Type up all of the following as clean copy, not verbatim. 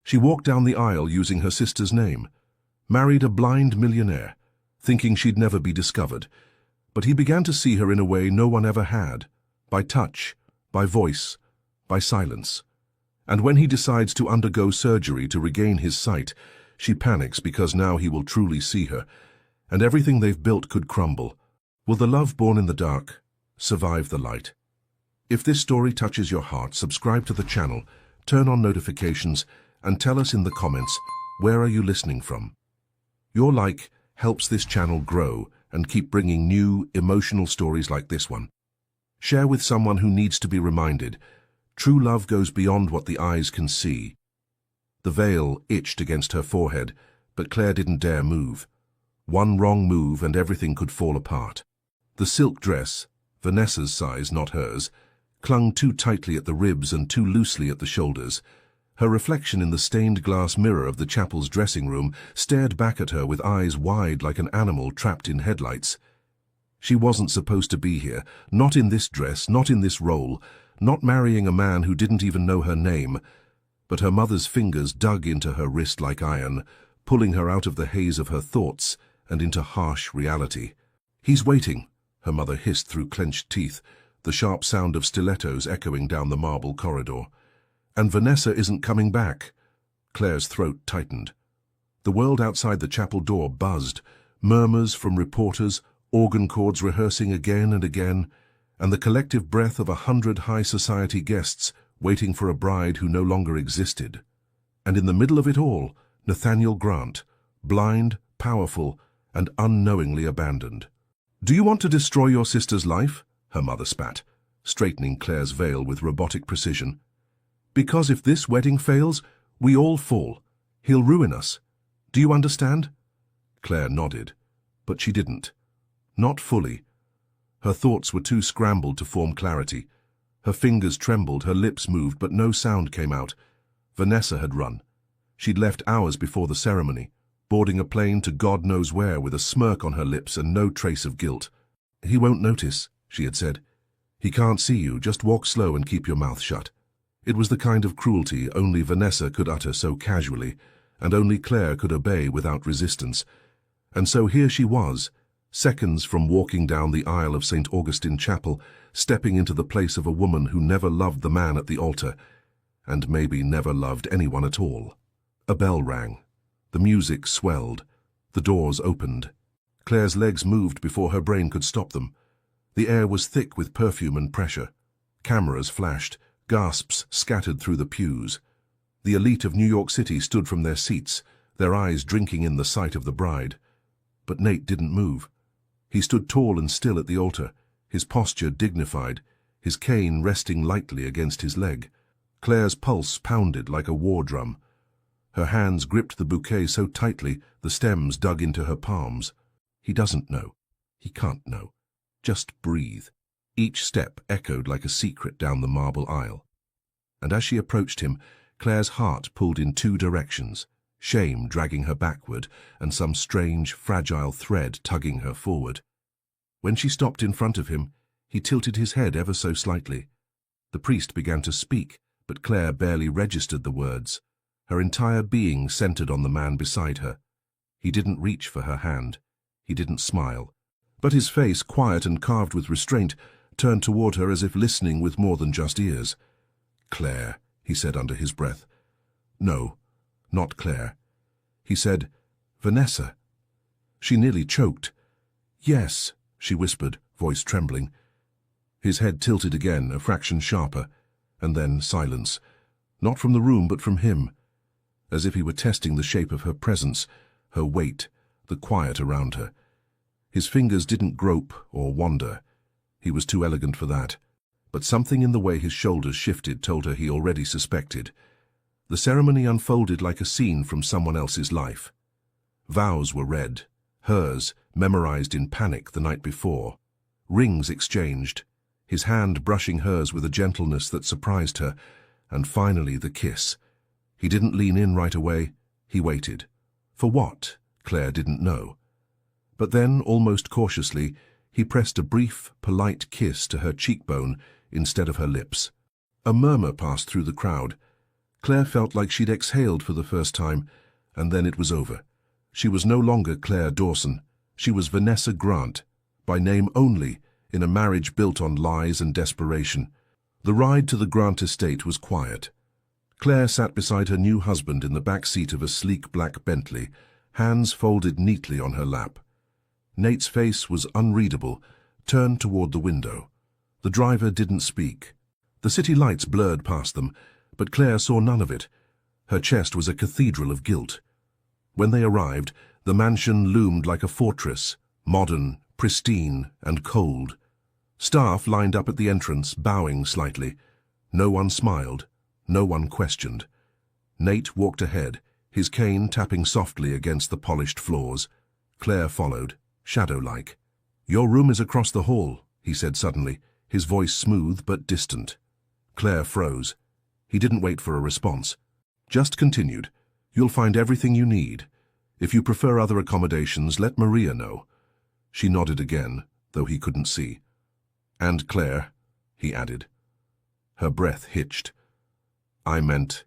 She walked down the aisle using her sister's name, married a blind millionaire, thinking she'd never be discovered. But he began to see her in a way no one ever had, by touch, by voice, by silence. And when he decides to undergo surgery to regain his sight, she panics because now he will truly see her, and everything they've built could crumble. Will the love born in the dark survive the light? If this story touches your heart, subscribe to the channel, turn on notifications, and tell us in the comments, where are you listening from? Your like helps this channel grow and keep bringing new, emotional stories like this one. Share with someone who needs to be reminded. True love goes beyond what the eyes can see. The veil itched against her forehead, but Claire didn't dare move. One wrong move and everything could fall apart. The silk dress, Vanessa's size, not hers, clung too tightly at the ribs and too loosely at the shoulders. Her reflection in the stained glass mirror of the chapel's dressing room stared back at her with eyes wide like an animal trapped in headlights. She wasn't supposed to be here, not in this dress, not in this role, not marrying a man who didn't even know her name. But her mother's fingers dug into her wrist like iron, pulling her out of the haze of her thoughts and into harsh reality. "He's waiting," her mother hissed through clenched teeth, the sharp sound of stilettos echoing down the marble corridor. "And Vanessa isn't coming back." Claire's throat tightened. The world outside the chapel door buzzed, murmurs from reporters, organ chords rehearsing again and again, and the collective breath of 100 high society guests waiting for a bride who no longer existed. And in the middle of it all, Nathaniel Grant, blind, powerful, and unknowingly abandoned. "Do you want to destroy your sister's life?" her mother spat, straightening Claire's veil with robotic precision. "Because if this wedding fails, we all fall. He'll ruin us. Do you understand?" Claire nodded, but she didn't. Not fully. Her thoughts were too scrambled to form clarity. Her fingers trembled, her lips moved, but no sound came out. Vanessa had run. She'd left hours before the ceremony, boarding a plane to God knows where with a smirk on her lips and no trace of guilt. "He won't notice," she had said. "He can't see you, just walk slow and keep your mouth shut." It was the kind of cruelty only Vanessa could utter so casually, and only Claire could obey without resistance. And so here she was, seconds from walking down the aisle of St. Augustine Chapel, stepping into the place of a woman who never loved the man at the altar, and maybe never loved anyone at all. A bell rang. The music swelled. The doors opened. Claire's legs moved before her brain could stop them. The air was thick with perfume and pressure. Cameras flashed. Gasps scattered through the pews. The elite of New York City stood from their seats, their eyes drinking in the sight of the bride. But Nate didn't move. He stood tall and still at the altar, his posture dignified, his cane resting lightly against his leg. Claire's pulse pounded like a war drum. Her hands gripped the bouquet so tightly the stems dug into her palms. He doesn't know. He can't know. Just breathe. Each step echoed like a secret down the marble aisle. And as she approached him, Claire's heart pulled in two directions, shame dragging her backward and some strange, fragile thread tugging her forward. When she stopped in front of him, he tilted his head ever so slightly. The priest began to speak, but Claire barely registered the words. Her entire being centered on the man beside her. He didn't reach for her hand. He didn't smile. But his face, quiet and carved with restraint, turned toward her as if listening with more than just ears. "Claire," he said under his breath. "No, not Claire." He said, "Vanessa." She nearly choked. "Yes," she whispered, voice trembling. His head tilted again, a fraction sharper, and then silence. Not from the room, but from him, as if he were testing the shape of her presence, her weight, the quiet around her. His fingers didn't grope or wander. He was too elegant for that. But something in the way his shoulders shifted told her he already suspected. The ceremony unfolded like a scene from someone else's life. Vows were read, hers memorized in panic the night before. Rings exchanged, his hand brushing hers with a gentleness that surprised her, and finally the kiss. He didn't lean in right away. He waited. For what? Claire didn't know. But then, almost cautiously, he pressed a brief, polite kiss to her cheekbone instead of her lips. A murmur passed through the crowd. Claire felt like she'd exhaled for the first time, and then it was over. She was no longer Claire Dawson. She was Vanessa Grant, by name only, in a marriage built on lies and desperation. The ride to the Grant estate was quiet. Claire sat beside her new husband in the back seat of a sleek black Bentley, hands folded neatly on her lap. Nate's face was unreadable, turned toward the window. The driver didn't speak. The city lights blurred past them, but Claire saw none of it. Her chest was a cathedral of guilt. When they arrived, the mansion loomed like a fortress, modern, pristine, and cold. Staff lined up at the entrance, bowing slightly. No one smiled. No one questioned. Nate walked ahead, his cane tapping softly against the polished floors. Claire followed, shadow-like. "Your room is across the hall," he said suddenly, his voice smooth but distant. Claire froze. He didn't wait for a response. Just continued. "You'll find everything you need. If you prefer other accommodations, let Maria know." She nodded again, though he couldn't see. "And Claire," he added. Her breath hitched. "I meant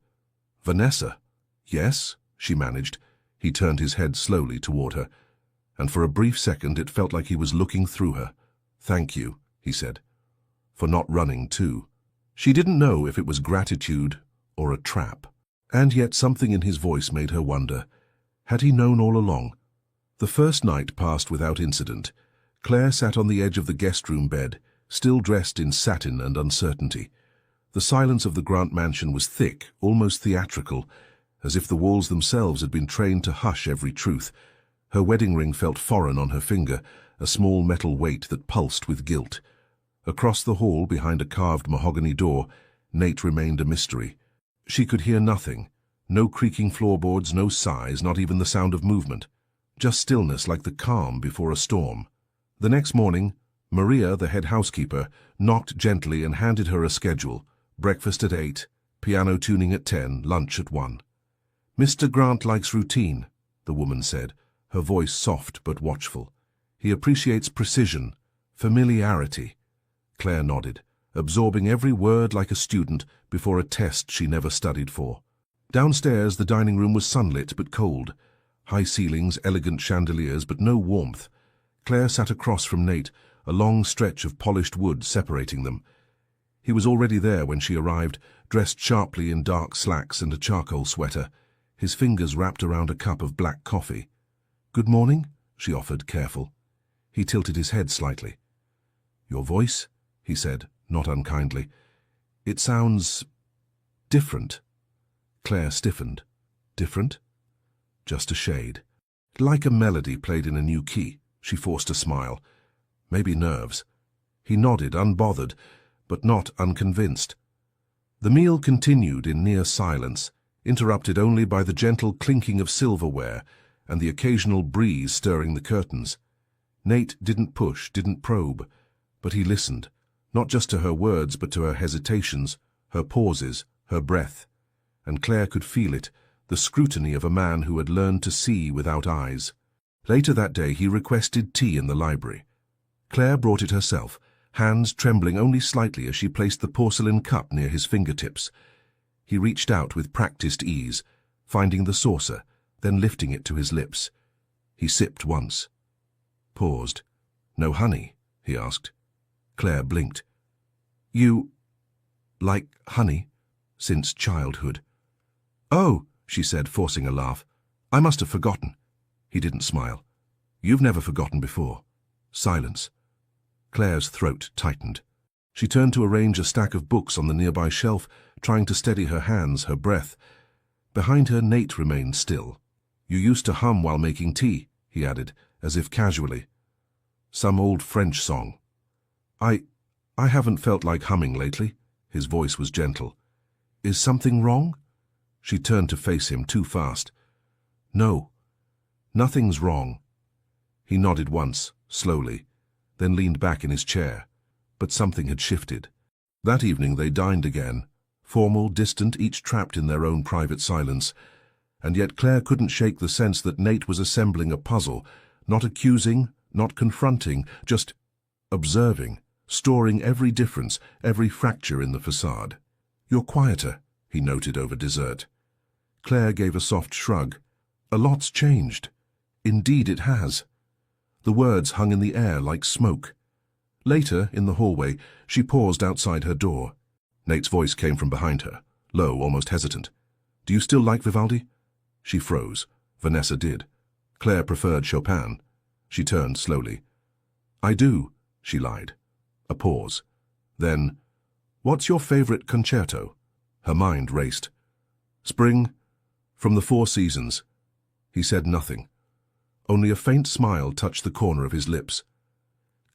Vanessa." "Yes," she managed. He turned his head slowly toward her, and for a brief second it felt like he was looking through her. "Thank you," he said. "For not running too." She didn't know if it was gratitude or a trap, and yet something in his voice made her wonder. Had he known all along? The first night passed without incident. Claire sat on the edge of the guest-room bed, still dressed in satin and uncertainty. The silence of the Grant mansion was thick, almost theatrical, as if the walls themselves had been trained to hush every truth. Her wedding ring felt foreign on her finger, a small metal weight that pulsed with guilt. Across the hall, behind a carved mahogany door, Nate remained a mystery. She could hear nothing. No creaking floorboards, no sighs, not even the sound of movement. Just stillness like the calm before a storm. The next morning, Maria, the head housekeeper, knocked gently and handed her a schedule. Breakfast at 8, piano tuning at 10, lunch at 1. "Mr. Grant likes routine," the woman said, her voice soft but watchful. "He appreciates precision, familiarity." Claire nodded, absorbing every word like a student before a test she never studied for. Downstairs, the dining room was sunlit but cold. High ceilings, elegant chandeliers, but no warmth. Claire sat across from Nate, a long stretch of polished wood separating them. He was already there when she arrived, dressed sharply in dark slacks and a charcoal sweater, his fingers wrapped around a cup of black coffee. "Good morning," she offered, careful. He tilted his head slightly. "Your voice?" he said, not unkindly. "It sounds different." Claire stiffened. "Different?" "Just a shade. Like a melody played in a new key." She forced a smile. "Maybe nerves." He nodded, unbothered, but not unconvinced. The meal continued in near silence, interrupted only by the gentle clinking of silverware and the occasional breeze stirring the curtains. Nate didn't push, didn't probe, but he listened, not just to her words but to her hesitations, her pauses, her breath. And Claire could feel it, the scrutiny of a man who had learned to see without eyes. Later that day he requested tea in the library. Claire brought it herself, hands trembling only slightly as she placed the porcelain cup near his fingertips. He reached out with practiced ease, finding the saucer, then lifting it to his lips. He sipped once. Paused. "No honey?" he asked. Claire blinked. "You like honey? Since childhood." "Oh," she said, forcing a laugh. "I must have forgotten." He didn't smile. "You've never forgotten before." Silence. Claire's throat tightened. She turned to arrange a stack of books on the nearby shelf, trying to steady her hands, her breath. Behind her, Nate remained still. "You used to hum while making tea," he added, as if casually. "Some old French song." I haven't felt like humming lately." His voice was gentle. "Is something wrong?" She turned to face him too fast. "No, nothing's wrong." He nodded once, slowly, then leaned back in his chair. But something had shifted. That evening they dined again, formal, distant, each trapped in their own private silence. And yet Claire couldn't shake the sense that Nate was assembling a puzzle, not accusing, not confronting, just observing, storing every difference, every fracture in the facade. "You're quieter," he noted over dessert. Claire gave a soft shrug. A lot's changed. Indeed it has. The words hung in the air like smoke. Later, in the hallway, she paused outside her door. Nate's voice came from behind her, low, almost hesitant. "Do you still like Vivaldi?" She froze. Vanessa did. Claire preferred Chopin. She turned slowly. "I do," she lied. A pause. Then, "What's your favorite concerto?" Her mind raced. "Spring, from the Four Seasons." He said nothing. Only a faint smile touched the corner of his lips.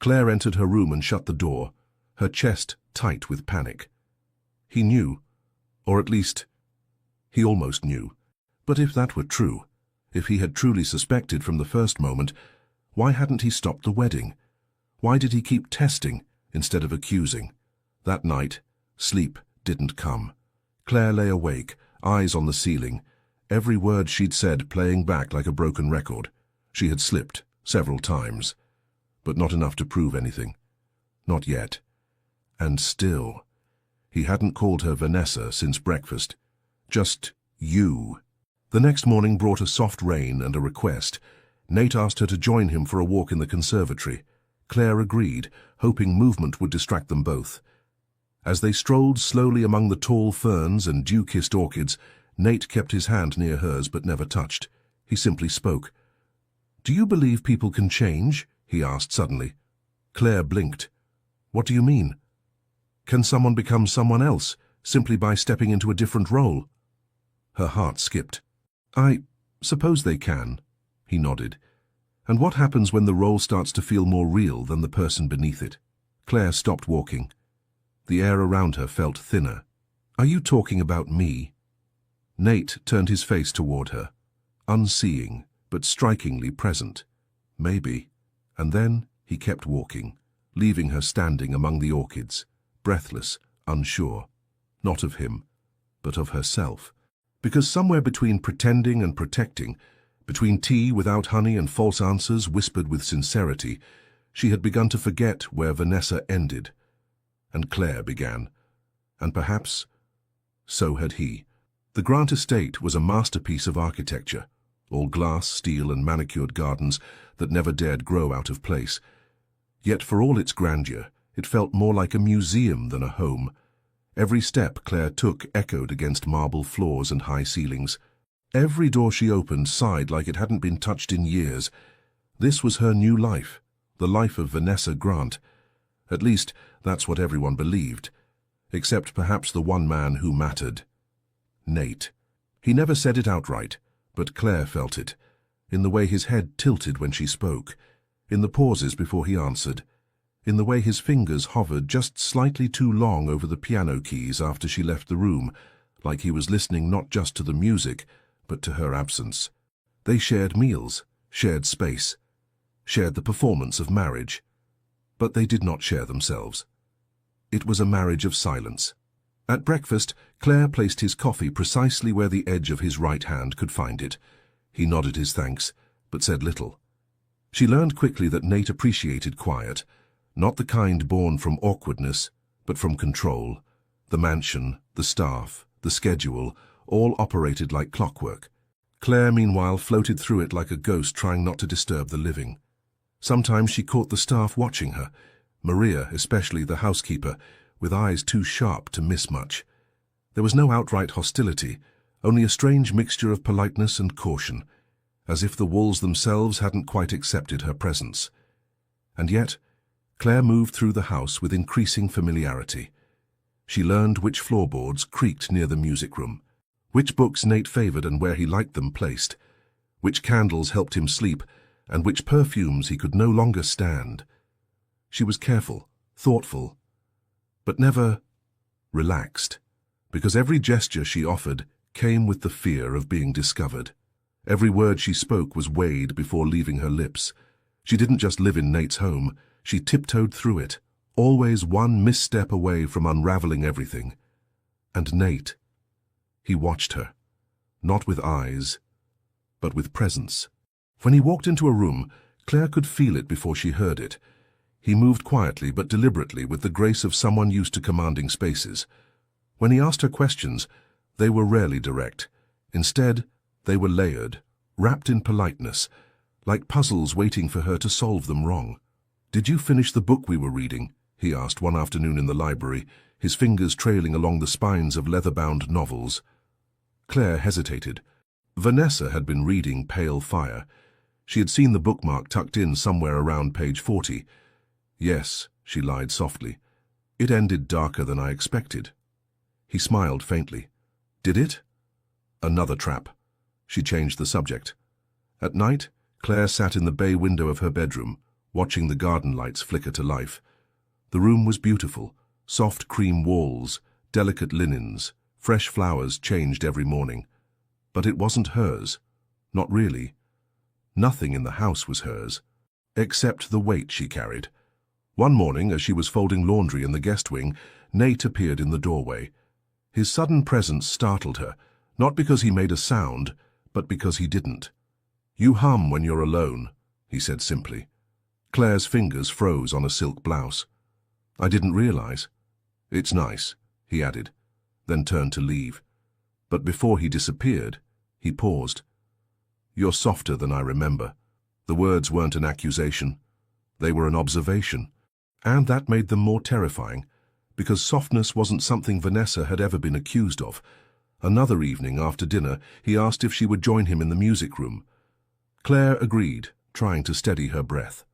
Claire entered her room and shut the door, her chest tight with panic. He knew, or at least, he almost knew. But if that were true, if he had truly suspected from the first moment, why hadn't he stopped the wedding? Why did he keep testing instead of accusing? That night, sleep didn't come. Claire lay awake, eyes on the ceiling, every word she'd said playing back like a broken record. She had slipped several times, but not enough to prove anything. Not yet. And still, he hadn't called her Vanessa since breakfast. Just you. The next morning brought a soft rain and a request. Nate asked her to join him for a walk in the conservatory. Claire agreed, hoping movement would distract them both. As they strolled slowly among the tall ferns and dew-kissed orchids, Nate kept his hand near hers but never touched. He simply spoke. "Do you believe people can change?" he asked suddenly. Claire blinked. "What do you mean? Can someone become someone else, simply by stepping into a different role?" Her heart skipped. "I suppose they can," he nodded. "And what happens when the role starts to feel more real than the person beneath it?" Claire stopped walking. The air around her felt thinner. "Are you talking about me?" Nate turned his face toward her, unseeing, but strikingly present. Maybe. And then he kept walking, leaving her standing among the orchids, breathless, unsure. Not of him, but of herself. Because somewhere between pretending and protecting, between tea without honey and false answers whispered with sincerity, she had begun to forget where Vanessa ended, and Claire began. And perhaps so had he. The Grant estate was a masterpiece of architecture, all glass, steel, and manicured gardens that never dared grow out of place. Yet for all its grandeur, it felt more like a museum than a home. Every step Claire took echoed against marble floors and high ceilings. Every door she opened sighed like it hadn't been touched in years. This was her new life, the life of Vanessa Grant. At least, that's what everyone believed, except perhaps the one man who mattered. Nate. He never said it outright, but Claire felt it, in the way his head tilted when she spoke, in the pauses before he answered, in the way his fingers hovered just slightly too long over the piano keys after she left the room, like he was listening not just to the music, but to her absence. They shared meals, shared space, shared the performance of marriage, but they did not share themselves. It was a marriage of silence. At breakfast, Claire placed his coffee precisely where the edge of his right hand could find it. He nodded his thanks, but said little. She learned quickly that Nate appreciated quiet, not the kind born from awkwardness, but from control. The mansion, the staff, the schedule, all operated like clockwork. Claire, meanwhile, floated through it like a ghost trying not to disturb the living. Sometimes she caught the staff watching her, Maria, especially the housekeeper, with eyes too sharp to miss much. There was no outright hostility, only a strange mixture of politeness and caution, as if the walls themselves hadn't quite accepted her presence. And yet, Claire moved through the house with increasing familiarity. She learned which floorboards creaked near the music room, which books Nate favored and where he liked them placed, which candles helped him sleep, and which perfumes he could no longer stand. She was careful, thoughtful, but never relaxed, because every gesture she offered came with the fear of being discovered. Every word she spoke was weighed before leaving her lips. She didn't just live in Nate's home, she tiptoed through it, always one misstep away from unraveling everything. And Nate, he watched her, not with eyes, but with presence. When he walked into a room, Claire could feel it before she heard it. He moved quietly but deliberately with the grace of someone used to commanding spaces. When he asked her questions, They were rarely direct. Instead, they were layered, wrapped in politeness, like puzzles waiting for her to solve them wrong. "Did you finish the book we were reading?" he asked one afternoon in the library, his fingers trailing along the spines of leather-bound novels. Claire hesitated. Vanessa had been reading Pale Fire. She had seen the bookmark tucked in somewhere around page 40. "Yes," she lied softly. "It ended darker than I expected." He smiled faintly. "Did it?" Another trap. She changed the subject. At night, Claire sat in the bay window of her bedroom, watching the garden lights flicker to life. The room was beautiful, soft cream walls, delicate linens, fresh flowers changed every morning. But it wasn't hers. Not really. Nothing in the house was hers, except the weight she carried. One morning, as she was folding laundry in the guest wing, Nate appeared in the doorway. His sudden presence startled her, not because he made a sound, but because he didn't. "You hum when you're alone," he said simply. Claire's fingers froze on a silk blouse. "I didn't realize." "It's nice," he added, then turned to leave. But before he disappeared, he paused. "You're softer than I remember." The words weren't an accusation. They were an observation. And that made them more terrifying, because softness wasn't something Vanessa had ever been accused of. Another evening after dinner, he asked if she would join him in the music room. Claire agreed, trying to steady her breath.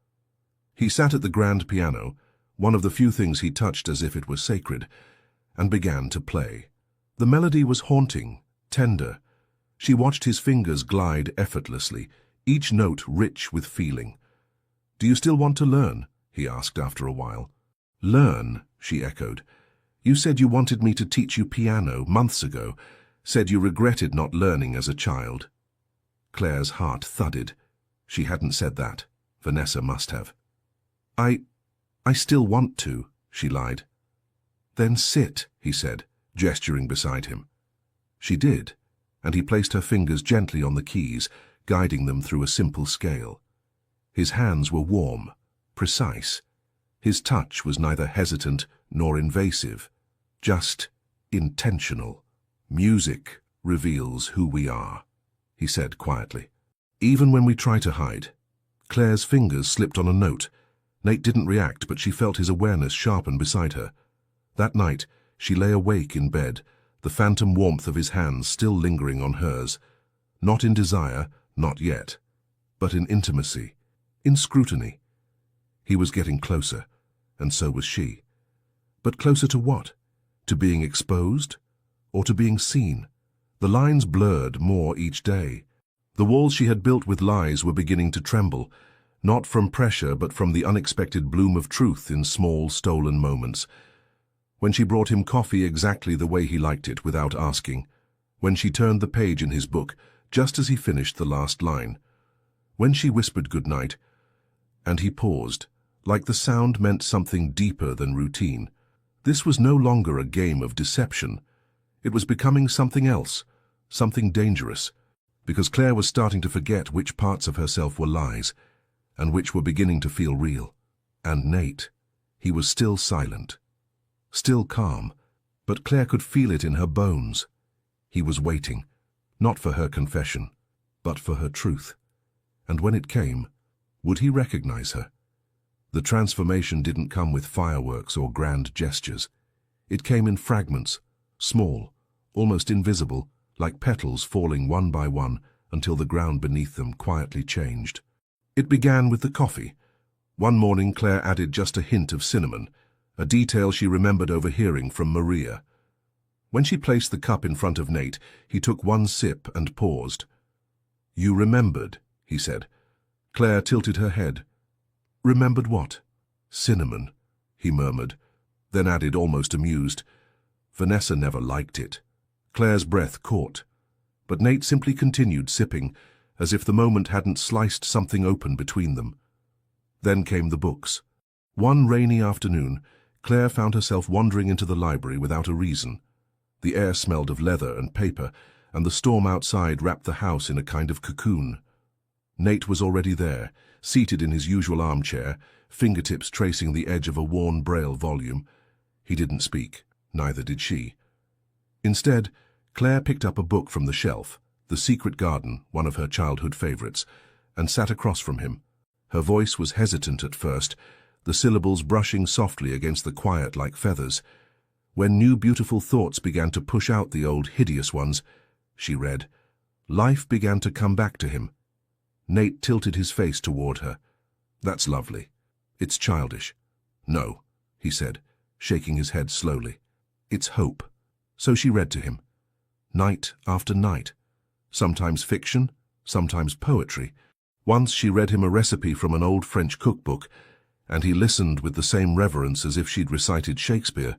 He sat at the grand piano, one of the few things he touched as if it were sacred, and began to play. The melody was haunting, tender. She watched his fingers glide effortlessly, each note rich with feeling. "Do you still want to learn?" he asked after a while. "Learn," she echoed. "You said you wanted me to teach you piano months ago, said you regretted not learning as a child." Claire's heart thudded. She hadn't said that. Vanessa must have. I still want to," she lied. "Then sit," he said, gesturing beside him. She did, and he placed her fingers gently on the keys, guiding them through a simple scale. His hands were warm, precise. His touch was neither hesitant nor invasive, just intentional. "Music reveals who we are," he said quietly. "Even when we try to hide." Claire's fingers slipped on a note. Nate didn't react, but she felt his awareness sharpen beside her. That night, she lay awake in bed, the phantom warmth of his hands still lingering on hers. Not in desire, not yet, but in intimacy, in scrutiny. He was getting closer, and so was she. But closer to what? To being exposed? Or to being seen? The lines blurred more each day. The walls she had built with lies were beginning to tremble, not from pressure but from the unexpected bloom of truth in small, stolen moments. When she brought him coffee exactly the way he liked it without asking. When she turned the page in his book just as he finished the last line. When she whispered goodnight, and he paused, like the sound meant something deeper than routine. This was no longer a game of deception. It was becoming something else, something dangerous, because Claire was starting to forget which parts of herself were lies, and which were beginning to feel real. And Nate, he was still silent, still calm, but Claire could feel it in her bones. He was waiting, not for her confession, but for her truth. And when it came, would he recognize her? The transformation didn't come with fireworks or grand gestures. It came in fragments, small, almost invisible, like petals falling one by one until the ground beneath them quietly changed. It began with the coffee. One morning Claire added just a hint of cinnamon, a detail she remembered overhearing from Maria. When she placed the cup in front of Nate, he took one sip and paused. "You remembered," he said. Claire tilted her head. "Remembered what?" "Cinnamon," he murmured, then added almost amused. "Vanessa never liked it." Claire's breath caught, but Nate simply continued sipping, as if the moment hadn't sliced something open between them. Then came the books. One rainy afternoon, Claire found herself wandering into the library without a reason. The air smelled of leather and paper, and the storm outside wrapped the house in a kind of cocoon. Nate was already there, seated in his usual armchair, fingertips tracing the edge of a worn Braille volume. He didn't speak, neither did she. Instead, Claire picked up a book from the shelf, The Secret Garden, one of her childhood favorites, and sat across from him. Her voice was hesitant at first, the syllables brushing softly against the quiet like feathers. When new beautiful thoughts began to push out the old hideous ones, she read, life began to come back to him. Nate tilted his face toward her. That's lovely. It's childish. No, he said, shaking his head slowly. It's hope. So she read to him. Night after night. Sometimes fiction, sometimes poetry. Once she read him a recipe from an old French cookbook, and he listened with the same reverence as if she'd recited Shakespeare.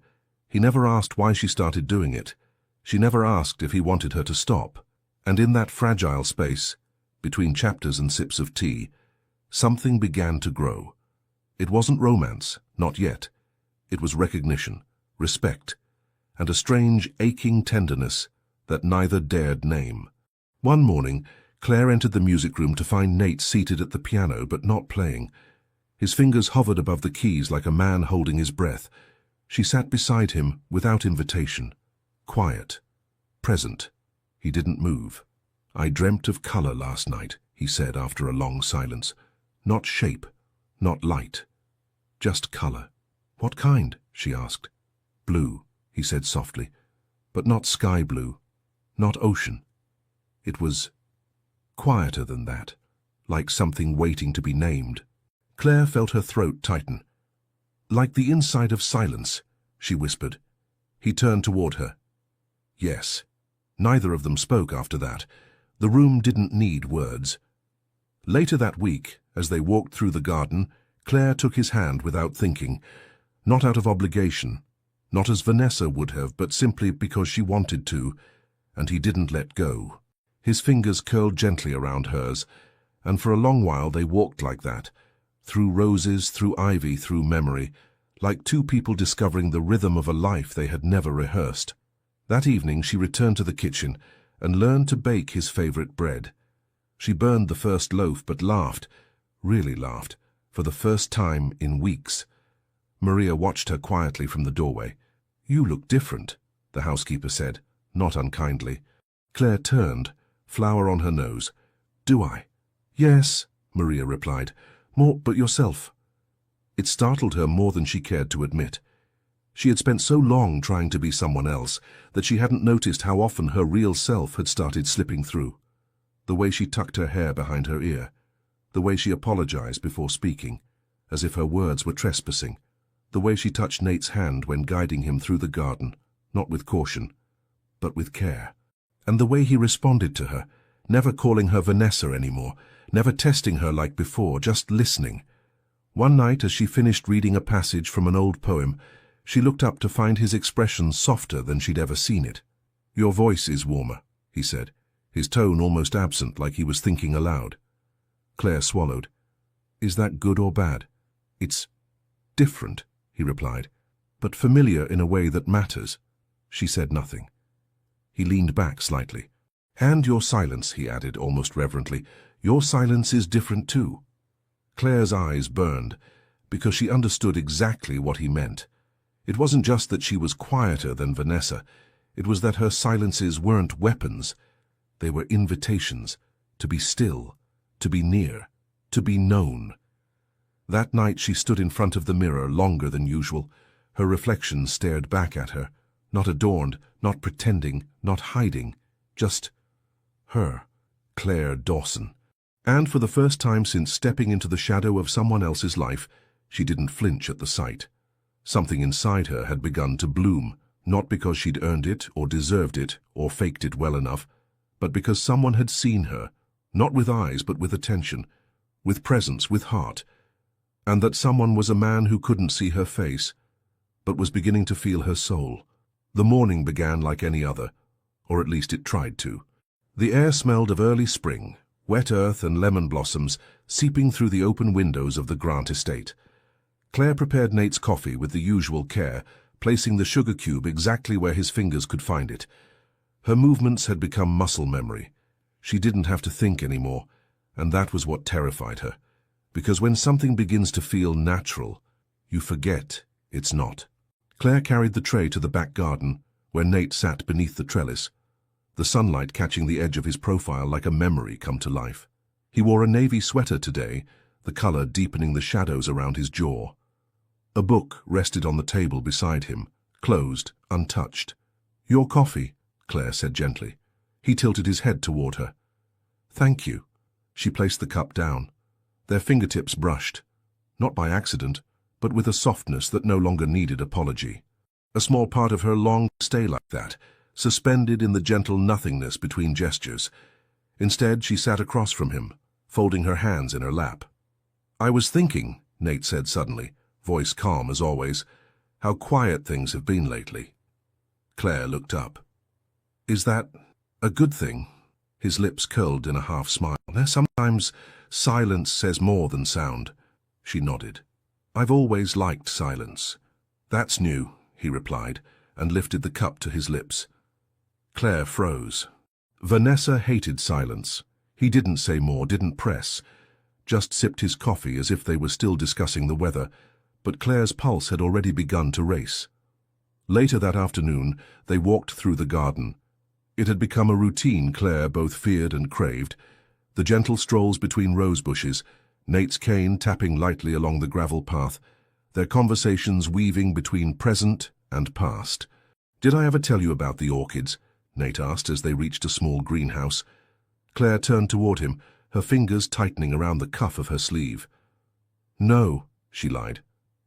He never asked why she started doing it. She never asked if he wanted her to stop. And in that fragile space, between chapters and sips of tea, something began to grow. It wasn't romance, not yet. It was recognition, respect, and a strange, aching tenderness that neither dared name. One morning, Claire entered the music room to find Nate seated at the piano but not playing. His fingers hovered above the keys like a man holding his breath. She sat beside him without invitation, quiet, present. He didn't move. I dreamt of color last night, he said after a long silence. Not shape, not light, just color. What kind? She asked. Blue, he said softly, but not sky blue, not ocean. It was quieter than that, like something waiting to be named. Claire felt her throat tighten. Like the inside of silence, she whispered. He turned toward her. Yes. Neither of them spoke after that. The room didn't need words. Later that week, as they walked through the garden, Claire took his hand without thinking, not out of obligation, not as Vanessa would have, but simply because she wanted to, and he didn't let go. His fingers curled gently around hers, and for a long while they walked like that, through roses, through ivy, through memory, like two people discovering the rhythm of a life they had never rehearsed. That evening she returned to the kitchen and learned to bake his favorite bread. She burned the first loaf but laughed, really laughed, for the first time in weeks. Maria watched her quietly from the doorway. You look different, the housekeeper said, not unkindly. Claire turned, flour on her nose. Do I? Yes, Maria replied. More but yourself. It startled her more than she cared to admit. She had spent so long trying to be someone else that she hadn't noticed how often her real self had started slipping through. The way she tucked her hair behind her ear, the way she apologized before speaking, as if her words were trespassing, the way she touched Nate's hand when guiding him through the garden, not with caution, but with care, and the way he responded to her, never calling her Vanessa anymore, never testing her like before, just listening. One night, as she finished reading a passage from an old poem, she looked up to find his expression softer than she'd ever seen it. Your voice is warmer, he said, his tone almost absent, like he was thinking aloud. Claire swallowed. Is that good or bad? It's different, he replied, but familiar in a way that matters. She said nothing. He leaned back slightly. And your silence, he added almost reverently, your silence is different too. Claire's eyes burned, because she understood exactly what he meant. It wasn't just that she was quieter than Vanessa, it was that her silences weren't weapons. They were invitations, to be still, to be near, to be known. That night she stood in front of the mirror longer than usual. Her reflection stared back at her, not adorned, not pretending, not hiding, just her, Claire Dawson. And for the first time since stepping into the shadow of someone else's life, she didn't flinch at the sight. Something inside her had begun to bloom, not because she'd earned it or deserved it or faked it well enough, but because someone had seen her, not with eyes but with attention, with presence, with heart, and that someone was a man who couldn't see her face, but was beginning to feel her soul. The morning began like any other, or at least it tried to. The air smelled of early spring, wet earth and lemon blossoms seeping through the open windows of the Grant estate. Claire prepared Nate's coffee with the usual care, placing the sugar cube exactly where his fingers could find it. Her movements had become muscle memory. She didn't have to think anymore, and that was what terrified her. Because when something begins to feel natural, you forget it's not. Claire carried the tray to the back garden, where Nate sat beneath the trellis. the sunlight catching the edge of his profile like a memory come to life. He wore a navy sweater today, the color deepening the shadows around his jaw. A book rested on the table beside him, closed, untouched. "Your coffee," Claire said gently. He tilted his head toward her. "Thank you." She placed the cup down. Their fingertips brushed, not by accident, but with a softness that no longer needed apology. A small part of her longed to stay like that, suspended in the gentle nothingness between gestures. Instead, she sat across from him, folding her hands in her lap. "I was thinking," Nate said suddenly, voice calm as always, "how quiet things have been lately." Claire looked up. "Is that a good thing?" His lips curled in a half smile. "Sometimes silence says more than sound." She nodded. "I've always liked silence." "That's new," he replied, and lifted the cup to his lips. Claire froze. Vanessa hated silence. He didn't say more, didn't press, just sipped his coffee as if they were still discussing the weather, but Claire's pulse had already begun to race. Later that afternoon, they walked through the garden. It had become a routine Claire both feared and craved. The gentle strolls between rose bushes, Nate's cane tapping lightly along the gravel path, their conversations weaving between present and past. "Did I ever tell you about the orchids?" Nate asked as they reached a small greenhouse. Claire turned toward him, her fingers tightening around the cuff of her sleeve. "No," she lied.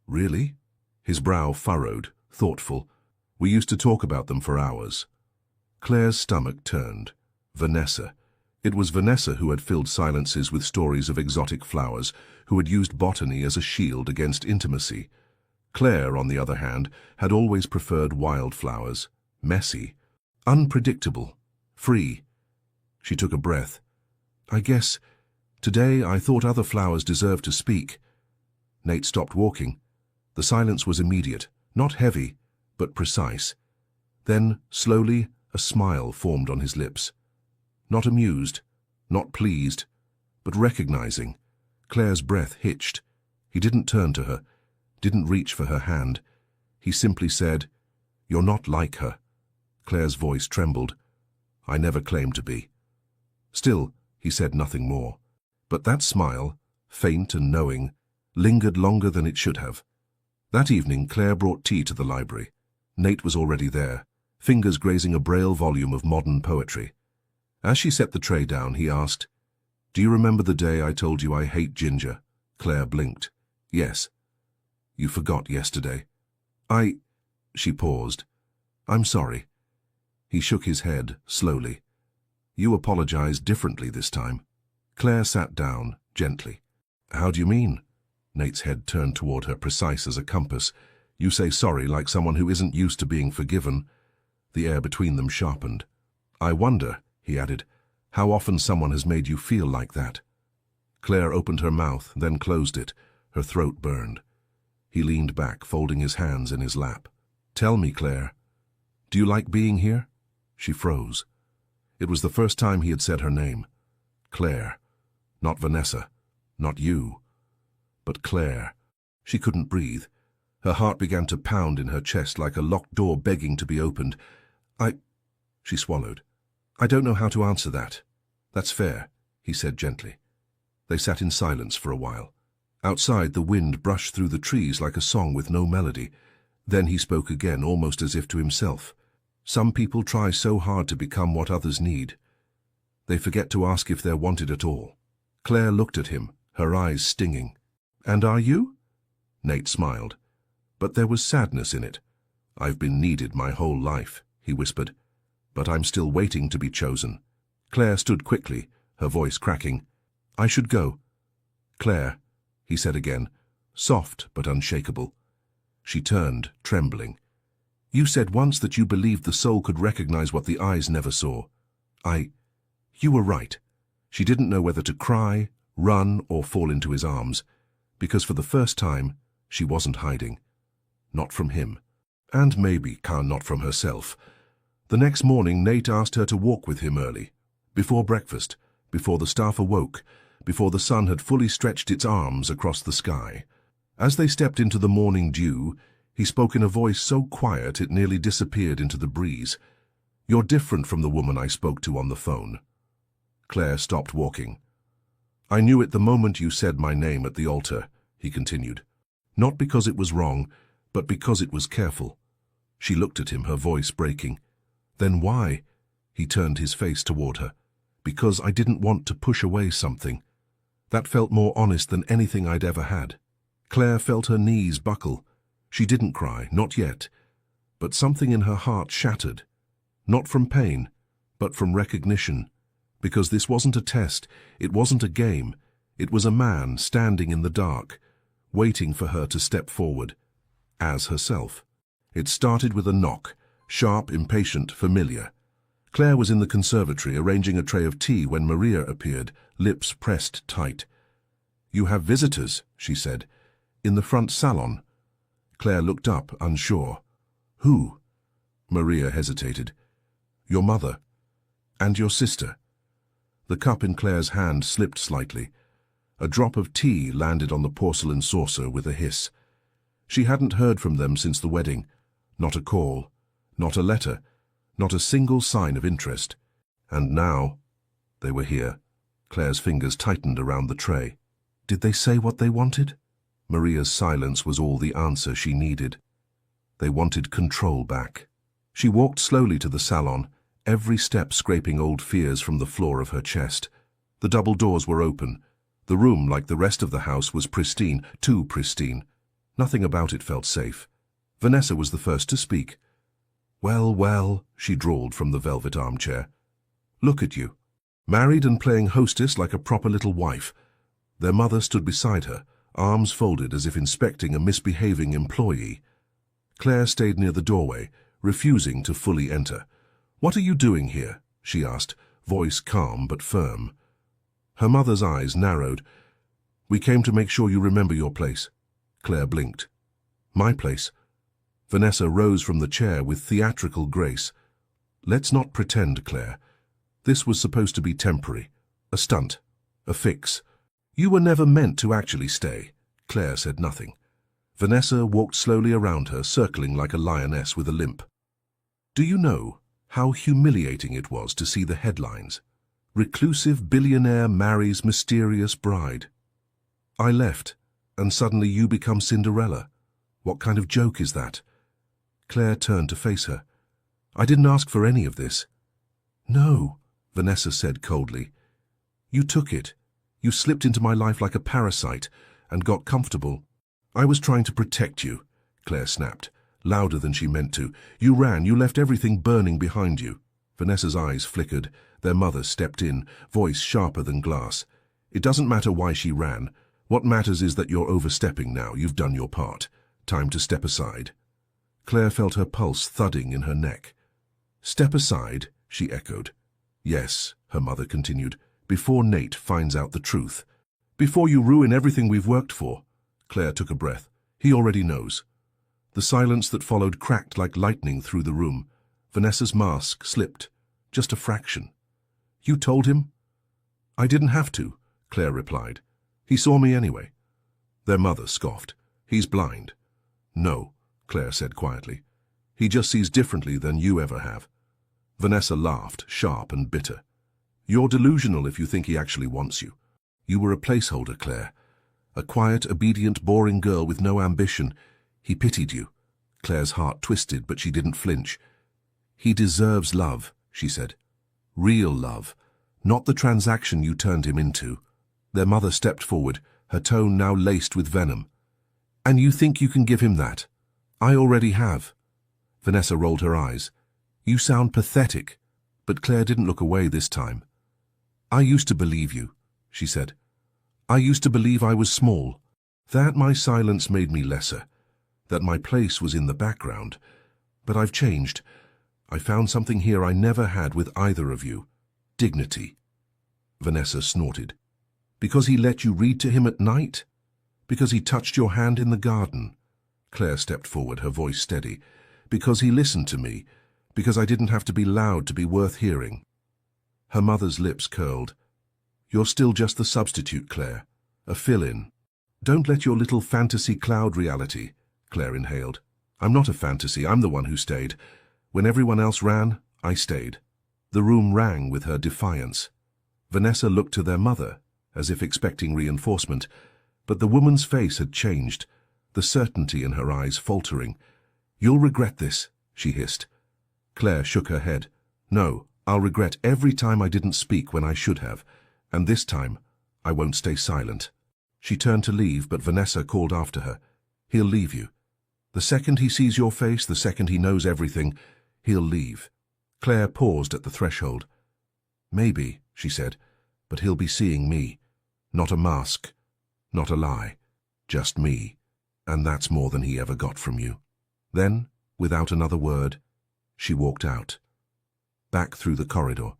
"Really?" His brow furrowed, thoughtful. "We used to talk about them for hours." Claire's stomach turned. Vanessa. It was Vanessa who had filled silences with stories of exotic flowers, who had used botany as a shield against intimacy. Claire, on the other hand, had always preferred wildflowers, messy, unpredictable, free. She took a breath. "I guess, today I thought other flowers deserved to speak." Nate stopped walking. The silence was immediate, not heavy, but precise. Then, slowly, a smile formed on his lips. Not amused, not pleased, but recognizing. Claire's breath hitched. He didn't turn to her, didn't reach for her hand. He simply said, "You're not like her." Claire's voice trembled. "I never claimed to be." Still, he said nothing more. But that smile, faint and knowing, lingered longer than it should have. That evening, Claire brought tea to the library. Nate was already there, fingers grazing a braille volume of modern poetry. As she set the tray down, he asked, "Do you remember the day I told you I hate ginger?" Claire blinked. "Yes." "You forgot yesterday." She paused. "I'm sorry." He shook his head, slowly. "You apologized differently this time." Claire sat down, gently. "How do you mean?" Nate's head turned toward her, precise as a compass. "You say sorry like someone who isn't used to being forgiven." The air between them sharpened. "I wonder," he added, "how often someone has made you feel like that." Claire opened her mouth, then closed it. Her throat burned. He leaned back, folding his hands in his lap. "Tell me, Claire, do you like being here?" She froze. It was the first time he had said her name. Claire. Not Vanessa. Not you. But Claire. She couldn't breathe. Her heart began to pound in her chest like a locked door begging to be opened. She swallowed. "I don't know how to answer that." "That's fair," he said gently. They sat in silence for a while. Outside, the wind brushed through the trees like a song with no melody. Then he spoke again, almost as if to himself. "Some people try so hard to become what others need. They forget to ask if they're wanted at all." Claire looked at him, her eyes stinging. "And are you?" Nate smiled. But there was sadness in it. "I've been needed my whole life," he whispered. "But I'm still waiting to be chosen." Claire stood quickly, her voice cracking. "I should go." "Claire," he said again, soft but unshakable. She turned, trembling. "You said once that you believed the soul could recognize what the eyes never saw." You were right." She didn't know whether to cry, run, or fall into his arms, because for the first time, she wasn't hiding. Not from him. And maybe not from herself. The next morning, Nate asked her to walk with him early, before breakfast, before the staff awoke, before the sun had fully stretched its arms across the sky. As they stepped into the morning dew, he spoke in a voice so quiet it nearly disappeared into the breeze. You're different from the woman I spoke to on the phone. Claire stopped walking. I knew it the moment you said my name at the altar, he continued. Not because it was wrong, but because it was careful. She looked at him, her voice breaking. Then why? He turned his face toward her. Because I didn't want to push away something. That felt more honest than anything I'd ever had. Claire felt her knees buckle. She didn't cry, not yet. But something in her heart shattered. Not from pain, but from recognition. Because this wasn't a test, it wasn't a game. It was a man standing in the dark, waiting for her to step forward, as herself. It started with a knock, sharp, impatient, familiar. Claire was in the conservatory arranging a tray of tea when Maria appeared, lips pressed tight. You have visitors, she said, in the front salon. Claire looked up, unsure. Who? Maria hesitated. Your mother. And your sister. The cup in Claire's hand slipped slightly. A drop of tea landed on the porcelain saucer with a hiss. She hadn't heard from them since the wedding. Not a call, not a letter, not a single sign of interest. And now, they were here. Claire's fingers tightened around the tray. Did they say what they wanted? Maria's silence was all the answer she needed. They wanted control back. She walked slowly to the salon, every step scraping old fears from the floor of her chest. The double doors were open. The room, like the rest of the house, was pristine, too pristine. Nothing about it felt safe. Vanessa was the first to speak. Well, well, she drawled from the velvet armchair. Look at you. Married and playing hostess like a proper little wife. Their mother stood beside her, arms folded as if inspecting a misbehaving employee. Claire stayed near the doorway, refusing to fully enter. What are you doing here? She asked, voice calm but firm. Her mother's eyes narrowed. We came to make sure you remember your place. Claire blinked. My place? Vanessa rose from the chair with theatrical grace. Let's not pretend, Claire. This was supposed to be temporary. A stunt. A fix. You were never meant to actually stay. Claire said nothing. Vanessa walked slowly around her, circling like a lioness with a limp. Do you know how humiliating it was to see the headlines? Reclusive billionaire marries mysterious bride. I left, and suddenly you become Cinderella. What kind of joke is that? Claire turned to face her. I didn't ask for any of this. No, Vanessa said coldly. You took it. You slipped into my life like a parasite and got comfortable. I was trying to protect you, Claire snapped, louder than she meant to. You ran, you left everything burning behind you. Vanessa's eyes flickered. Their mother stepped in, voice sharper than glass. It doesn't matter why she ran. What matters is that you're overstepping now. You've done your part. Time to step aside. Claire felt her pulse thudding in her neck. Step aside, she echoed. Yes, her mother continued, before Nate finds out the truth. Before you ruin everything we've worked for. Claire took a breath. He already knows. The silence that followed cracked like lightning through the room. Vanessa's mask slipped. Just a fraction. You told him? I didn't have to, Claire replied. He saw me anyway. Their mother scoffed. He's blind. No, Claire said quietly. He just sees differently than you ever have. Vanessa laughed, sharp and bitter. You're delusional if you think he actually wants you. You were a placeholder, Claire. A quiet, obedient, boring girl with no ambition. He pitied you. Claire's heart twisted, but she didn't flinch. He deserves love, she said. Real love, not the transaction you turned him into. Their mother stepped forward, her tone now laced with venom. And you think you can give him that? I already have. Vanessa rolled her eyes. You sound pathetic. But Claire didn't look away this time. I used to believe you, she said. I used to believe I was small, that my silence made me lesser, that my place was in the background. But I've changed. I found something here I never had with either of you. Dignity. Vanessa snorted. Because he let you read to him at night? Because he touched your hand in the garden? Claire stepped forward, her voice steady. Because he listened to me. Because I didn't have to be loud to be worth hearing. Her mother's lips curled. You're still just the substitute, Claire. A fill-in. Don't let your little fantasy cloud reality, Claire inhaled. I'm not a fantasy, I'm the one who stayed. When everyone else ran, I stayed. The room rang with her defiance. Vanessa looked to their mother, as if expecting reinforcement, but the woman's face had changed, the certainty in her eyes faltering. "You'll regret this," she hissed. Claire shook her head. "No, I'll regret every time I didn't speak when I should have, and this time I won't stay silent." She turned to leave, but Vanessa called after her. "He'll leave you. The second he sees your face, the second he knows everything, he'll leave." Claire paused at the threshold. "Maybe," she said, "but he'll be seeing me. Not a mask, not a lie, just me. And that's more than he ever got from you." Then, without another word, she walked out. Back through the corridor.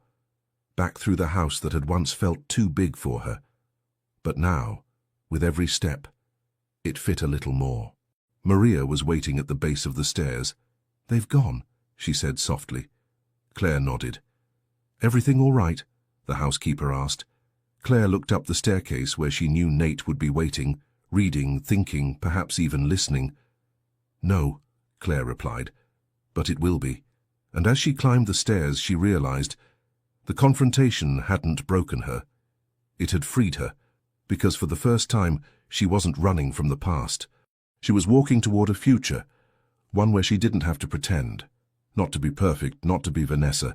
Back through the house that had once felt too big for her. But now, with every step, it fit a little more. Maria was waiting at the base of the stairs. "They've gone," she said softly. Claire nodded. "Everything all right?" the housekeeper asked. Claire looked up the staircase where she knew Nate would be waiting, reading, thinking, perhaps even listening. "No," Claire replied, "but it will be." And as she climbed the stairs, she realized the confrontation hadn't broken her. It had freed her, because for the first time she wasn't running from the past. She was walking toward a future, one where she didn't have to pretend. Not to be perfect, not to be Vanessa,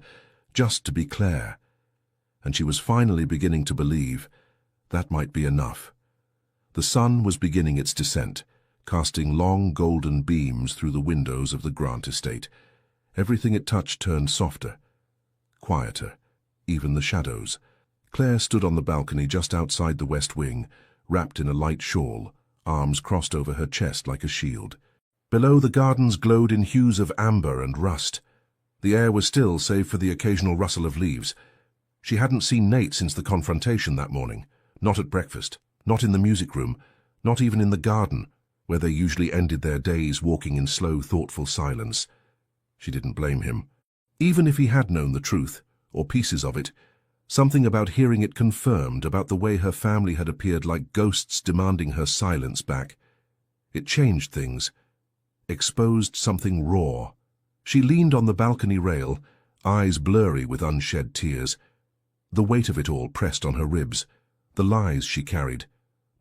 just to be Claire. And she was finally beginning to believe that might be enough. The sun was beginning its descent, casting long golden beams through the windows of the Grant estate. Everything it touched turned softer, quieter, even the shadows. Claire stood on the balcony just outside the west wing, wrapped in a light shawl, arms crossed over her chest like a shield. Below, the gardens glowed in hues of amber and rust. The air was still, save for the occasional rustle of leaves. She hadn't seen Nate since the confrontation that morning. Not at breakfast, not in the music room, not even in the garden, where they usually ended their days walking in slow, thoughtful silence. She didn't blame him. Even if he had known the truth, or pieces of it, something about hearing it confirmed, about the way her family had appeared like ghosts demanding her silence back. It changed things. Exposed something raw. She leaned on the balcony rail, eyes blurry with unshed tears. The weight of it all pressed on her ribs, the lies she carried,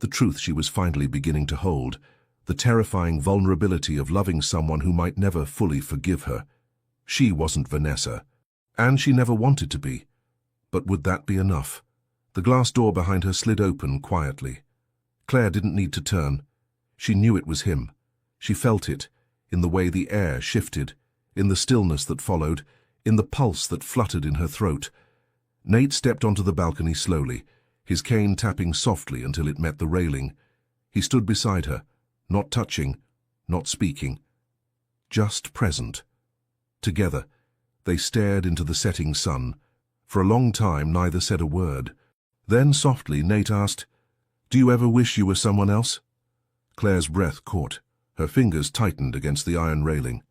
the truth she was finally beginning to hold, the terrifying vulnerability of loving someone who might never fully forgive her. She wasn't Vanessa, and she never wanted to be. But would that be enough? The glass door behind her slid open quietly. Claire didn't need to turn. She knew it was him. She felt it, in the way the air shifted, in the stillness that followed, in the pulse that fluttered in her throat. Nate stepped onto the balcony slowly, his cane tapping softly until it met the railing. He stood beside her, not touching, not speaking, just present. Together, they stared into the setting sun. For a long time, neither said a word. Then, softly, Nate asked, "Do you ever wish you were someone else?" Claire's breath caught. Her fingers tightened against the iron railing.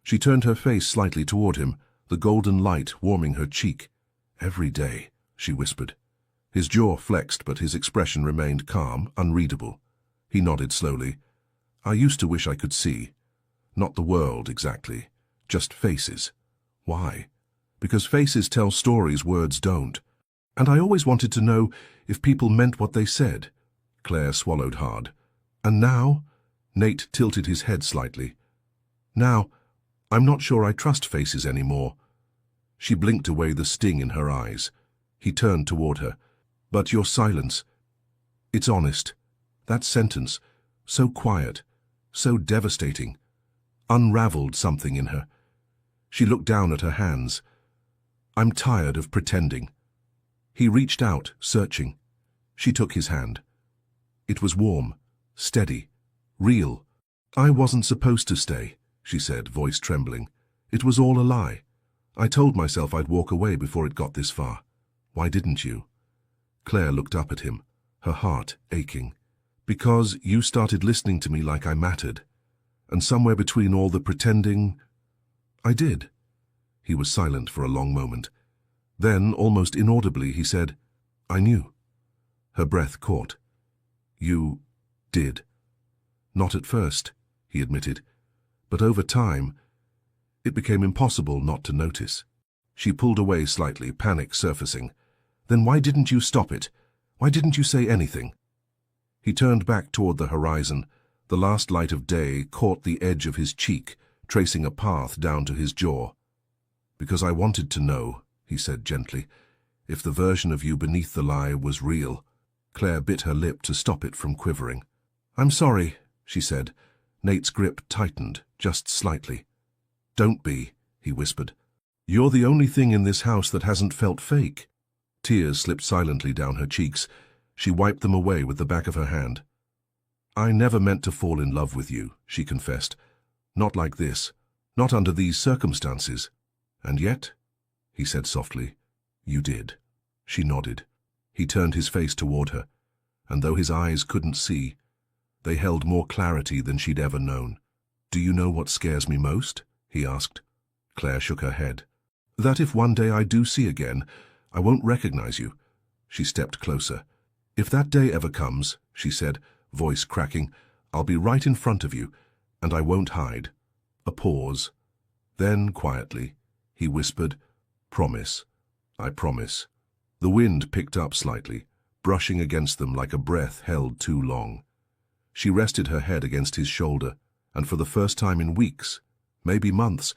She turned her face slightly toward him, the golden light warming her cheek. "Every day," she whispered. His jaw flexed, but his expression remained calm, unreadable. He nodded slowly. "I used to wish I could see. Not the world, exactly. Just faces." "Why?" "Because faces tell stories words don't. And I always wanted to know if people meant what they said." Claire swallowed hard. "And now?" Nate tilted his head slightly. "Now, I'm not sure I trust faces anymore." She blinked away the sting in her eyes. He turned toward her. "But your silence, it's honest." That sentence, so quiet, so devastating, unraveled something in her. She looked down at her hands. "I'm tired of pretending." He reached out, searching. She took his hand. It was warm, steady, real. "I wasn't supposed to stay," she said, voice trembling. "It was all a lie. I told myself I'd walk away before it got this far. Why didn't you?" Claire looked up at him, her heart aching. "Because you started listening to me like I mattered. And somewhere between all the pretending, I did." He was silent for a long moment. Then, almost inaudibly, he said, "I knew." Her breath caught. "You did." "Not at first," he admitted. "But over time, it became impossible not to notice." She pulled away slightly, panic surfacing. Then why didn't you stop it? Why didn't you say anything? He turned back toward the horizon. The last light of day caught the edge of his cheek, tracing a path down to his jaw. Because I wanted to know, he said gently, if the version of you beneath the lie was real. Claire bit her lip to stop it from quivering. I'm sorry, she said. Nate's grip tightened, just slightly. Don't be, he whispered. You're the only thing in this house that hasn't felt fake. Tears slipped silently down her cheeks. She wiped them away with the back of her hand. I never meant to fall in love with you, she confessed. Not like this. Not under these circumstances. And yet, he said softly, you did. She nodded. He turned his face toward her, and though his eyes couldn't see, they held more clarity than she'd ever known. Do you know what scares me most? He asked. Claire shook her head. That if one day I do see again, I won't recognize you. She stepped closer. If that day ever comes, she said, voice cracking, I'll be right in front of you, and I won't hide. A pause. Then, quietly, he whispered, Promise. I promise. The wind picked up slightly, brushing against them like a breath held too long. She rested her head against his shoulder, and for the first time in weeks, maybe months,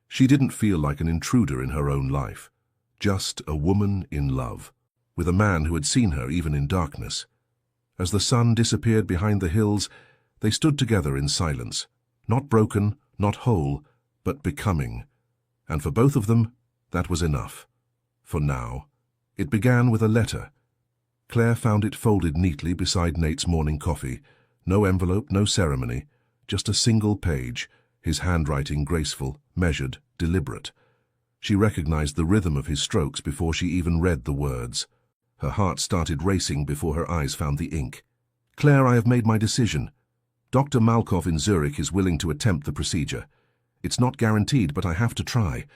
she didn't feel like an intruder in her own life. Just a woman in love, with a man who had seen her even in darkness. As the sun disappeared behind the hills, they stood together in silence, not broken, not whole, but becoming. And for both of them, that was enough. For now. It began with a letter. Claire found it folded neatly beside Nate's morning coffee. No envelope, no ceremony, just a single page, his handwriting graceful, measured, deliberate. She recognized the rhythm of his strokes before she even read the words. Her heart started racing before her eyes found the ink. Claire, I have made my decision. Dr. Malkoff in Zurich is willing to attempt the procedure. It's not guaranteed, but I have to try.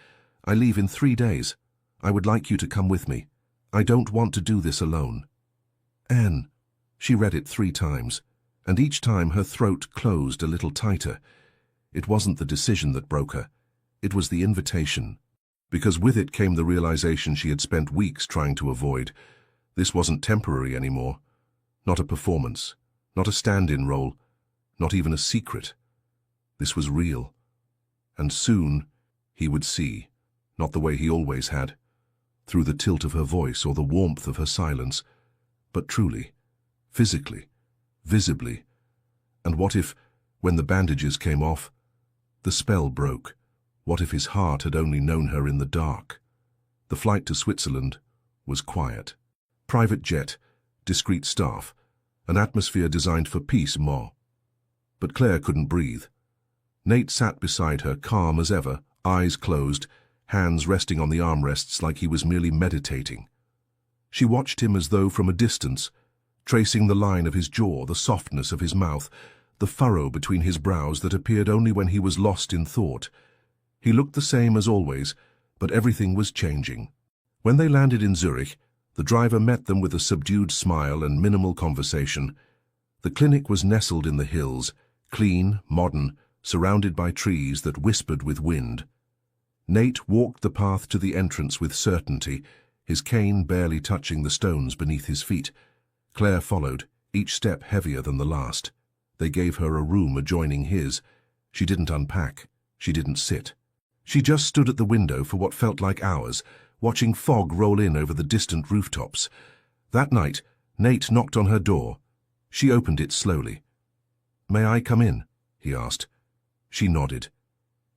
I leave in 3 days. I would like you to come with me. I don't want to do this alone. Anne. She read it 3 times, and each time her throat closed a little tighter. It wasn't the decision that broke her. It was the invitation. Because with it came the realization she had spent weeks trying to avoid. This wasn't temporary anymore. Not a performance. Not a stand-in role. Not even a secret. This was real. And soon he would see, not the way he always had, through the tilt of her voice or the warmth of her silence, but truly, physically, visibly. And what if, when the bandages came off, the spell broke? What if his heart had only known her in the dark? The flight to Switzerland was quiet. Private jet, discreet staff, an atmosphere designed for peace more. But Claire couldn't breathe. Nate sat beside her, calm as ever, eyes closed, hands resting on the armrests like he was merely meditating. She watched him as though from a distance, tracing the line of his jaw, the softness of his mouth, the furrow between his brows that appeared only when he was lost in thought. He looked the same as always, but everything was changing. When they landed in Zurich, the driver met them with a subdued smile and minimal conversation. The clinic was nestled in the hills, clean, modern, surrounded by trees that whispered with wind. Nate walked the path to the entrance with certainty, his cane barely touching the stones beneath his feet. Claire followed, each step heavier than the last. They gave her a room adjoining his. She didn't unpack. She didn't sit. She just stood at the window for what felt like hours, watching fog roll in over the distant rooftops. That night, Nate knocked on her door. She opened it slowly. "May I come in?" he asked. She nodded.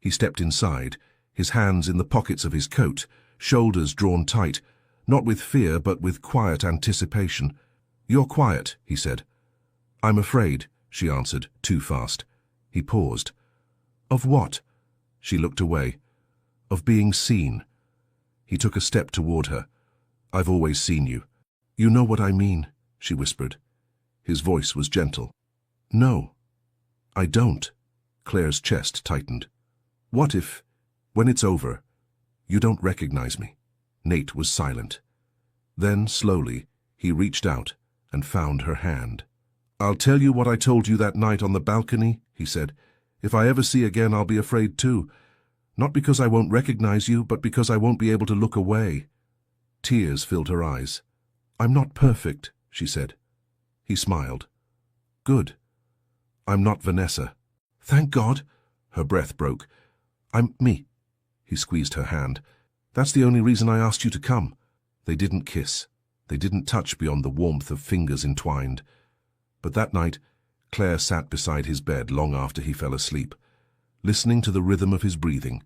He stepped inside, his hands in the pockets of his coat, shoulders drawn tight, not with fear but with quiet anticipation. "You're quiet," he said. "I'm afraid," she answered, too fast. He paused. "Of what?" She looked away. "Of being seen." He took a step toward her. "I've always seen you." "You know what I mean," she whispered. His voice was gentle. "No, I don't." Claire's chest tightened. "What if, when it's over, you don't recognize me?" Nate was silent. Then, slowly, he reached out and found her hand. "I'll tell you what I told you that night on the balcony," he said. "If I ever see again, I'll be afraid too. Not because I won't recognize you, but because I won't be able to look away. Tears filled her eyes. I'm not perfect, she said. He smiled. Good. I'm not Vanessa. Thank God. Her breath broke. I'm me. He squeezed her hand. That's the only reason I asked you to come. They didn't kiss. They didn't touch beyond the warmth of fingers entwined. But that night, Claire sat beside his bed long after he fell asleep, listening to the rhythm of his breathing,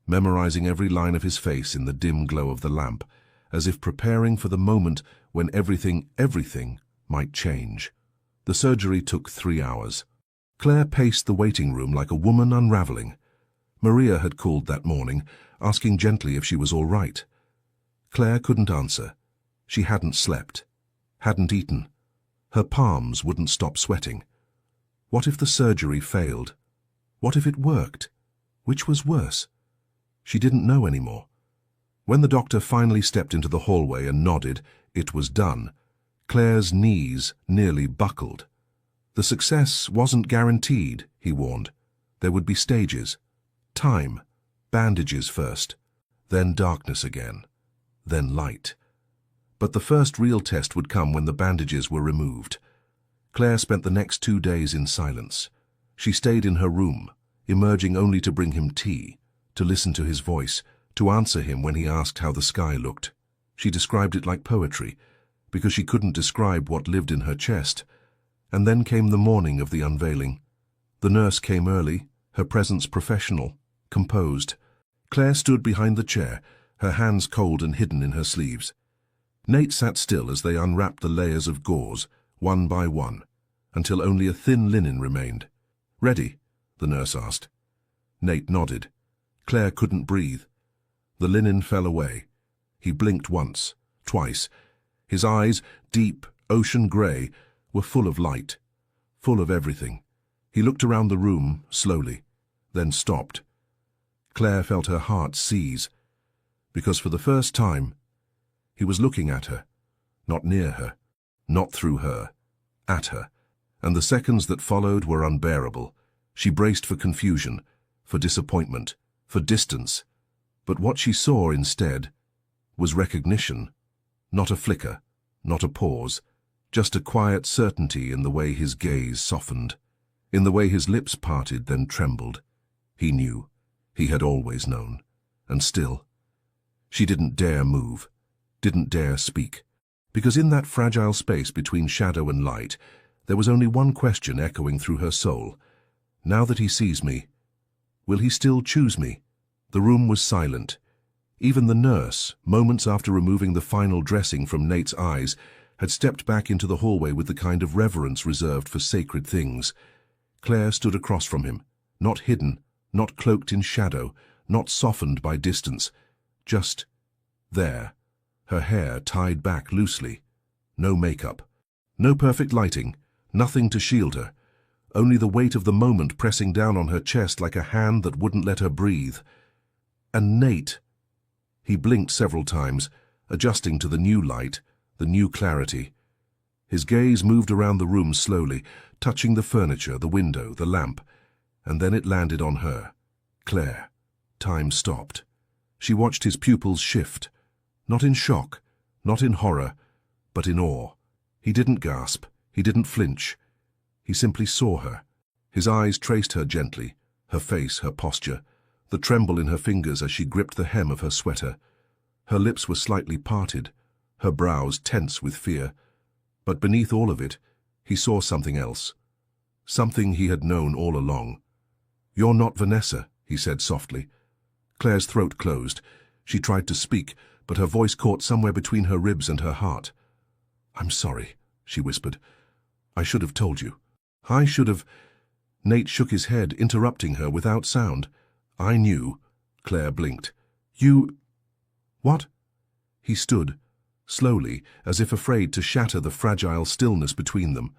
memorizing every line of his face in the dim glow of the lamp, as if preparing for the moment when everything might change. The surgery took 3 hours. Claire paced the waiting room like a woman unraveling. Maria had called that morning, asking gently if she was all right. Claire couldn't answer. She hadn't slept, hadn't eaten. Her palms wouldn't stop sweating. What if the surgery failed? What if it worked? Which was worse? She didn't know anymore. When the doctor finally stepped into the hallway and nodded, it was done. Claire's knees nearly buckled. The success wasn't guaranteed, he warned. There would be stages. Time. Bandages first. Then darkness again. Then light. But the first real test would come when the bandages were removed. Claire spent the next 2 days in silence. She stayed in her room, emerging only to bring him tea, to listen to his voice, to answer him when he asked how the sky looked. She described it like poetry, because she couldn't describe what lived in her chest. And then came the morning of the unveiling. The nurse came early, her presence professional, composed. Claire stood behind the chair, her hands cold and hidden in her sleeves. Nate sat still as they unwrapped the layers of gauze, one by one, until only a thin linen remained. "Ready?" the nurse asked. Nate nodded. Claire couldn't breathe. The linen fell away. He blinked once, twice. His eyes, deep, ocean grey, were full of light, full of everything. He looked around the room, slowly, then stopped. Claire felt her heart seize, because for the first time, he was looking at her, not near her, not through her, at her, and the seconds that followed were unbearable. She braced for confusion, for disappointment, for distance, but what she saw instead was recognition, not a flicker, not a pause, just a quiet certainty in the way his gaze softened, in the way his lips parted then trembled. He knew. He had always known. And still, she didn't dare move, didn't dare speak, because in that fragile space between shadow and light, there was only one question echoing through her soul. Now that he sees me, will he still choose me? The room was silent. Even the nurse, moments after removing the final dressing from Nate's eyes, had stepped back into the hallway with the kind of reverence reserved for sacred things. Claire stood across from him, not hidden, not cloaked in shadow, not softened by distance, just there, her hair tied back loosely. No makeup, no perfect lighting, nothing to shield her, only the weight of the moment pressing down on her chest like a hand that wouldn't let her breathe. And Nate. He blinked several times, adjusting to the new light, the new clarity. His gaze moved around the room slowly, touching the furniture, the window, the lamp, and then it landed on her. Claire. Time stopped. She watched his pupils shift, not in shock, not in horror, but in awe. He didn't gasp, he didn't flinch. He simply saw her. His eyes traced her gently, her face, her posture, the tremble in her fingers as she gripped the hem of her sweater. Her lips were slightly parted, her brows tense with fear. But beneath all of it, he saw something else. Something he had known all along. "You're not Vanessa," he said softly. Claire's throat closed. She tried to speak, but her voice caught somewhere between her ribs and her heart. "I'm sorry," she whispered. "I should have told you. I should have—" Nate shook his head, interrupting her without sound. "I knew." Claire blinked. "You—" "What?" He stood, slowly, as if afraid to shatter the fragile stillness between them,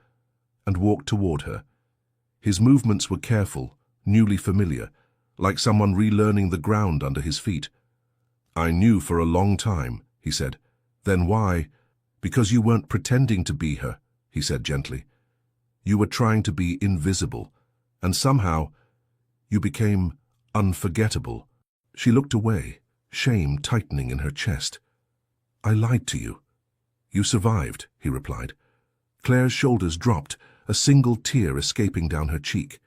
and walked toward her. His movements were careful, newly familiar, like someone relearning the ground under his feet. "I knew for a long time," he said. "Then why?" "Because you weren't pretending to be her," he said gently. "You were trying to be invisible, and somehow you became unforgettable." She looked away, shame tightening in her chest. "I lied to you." "You survived," he replied. Claire's shoulders dropped, a single tear escaping down her cheek.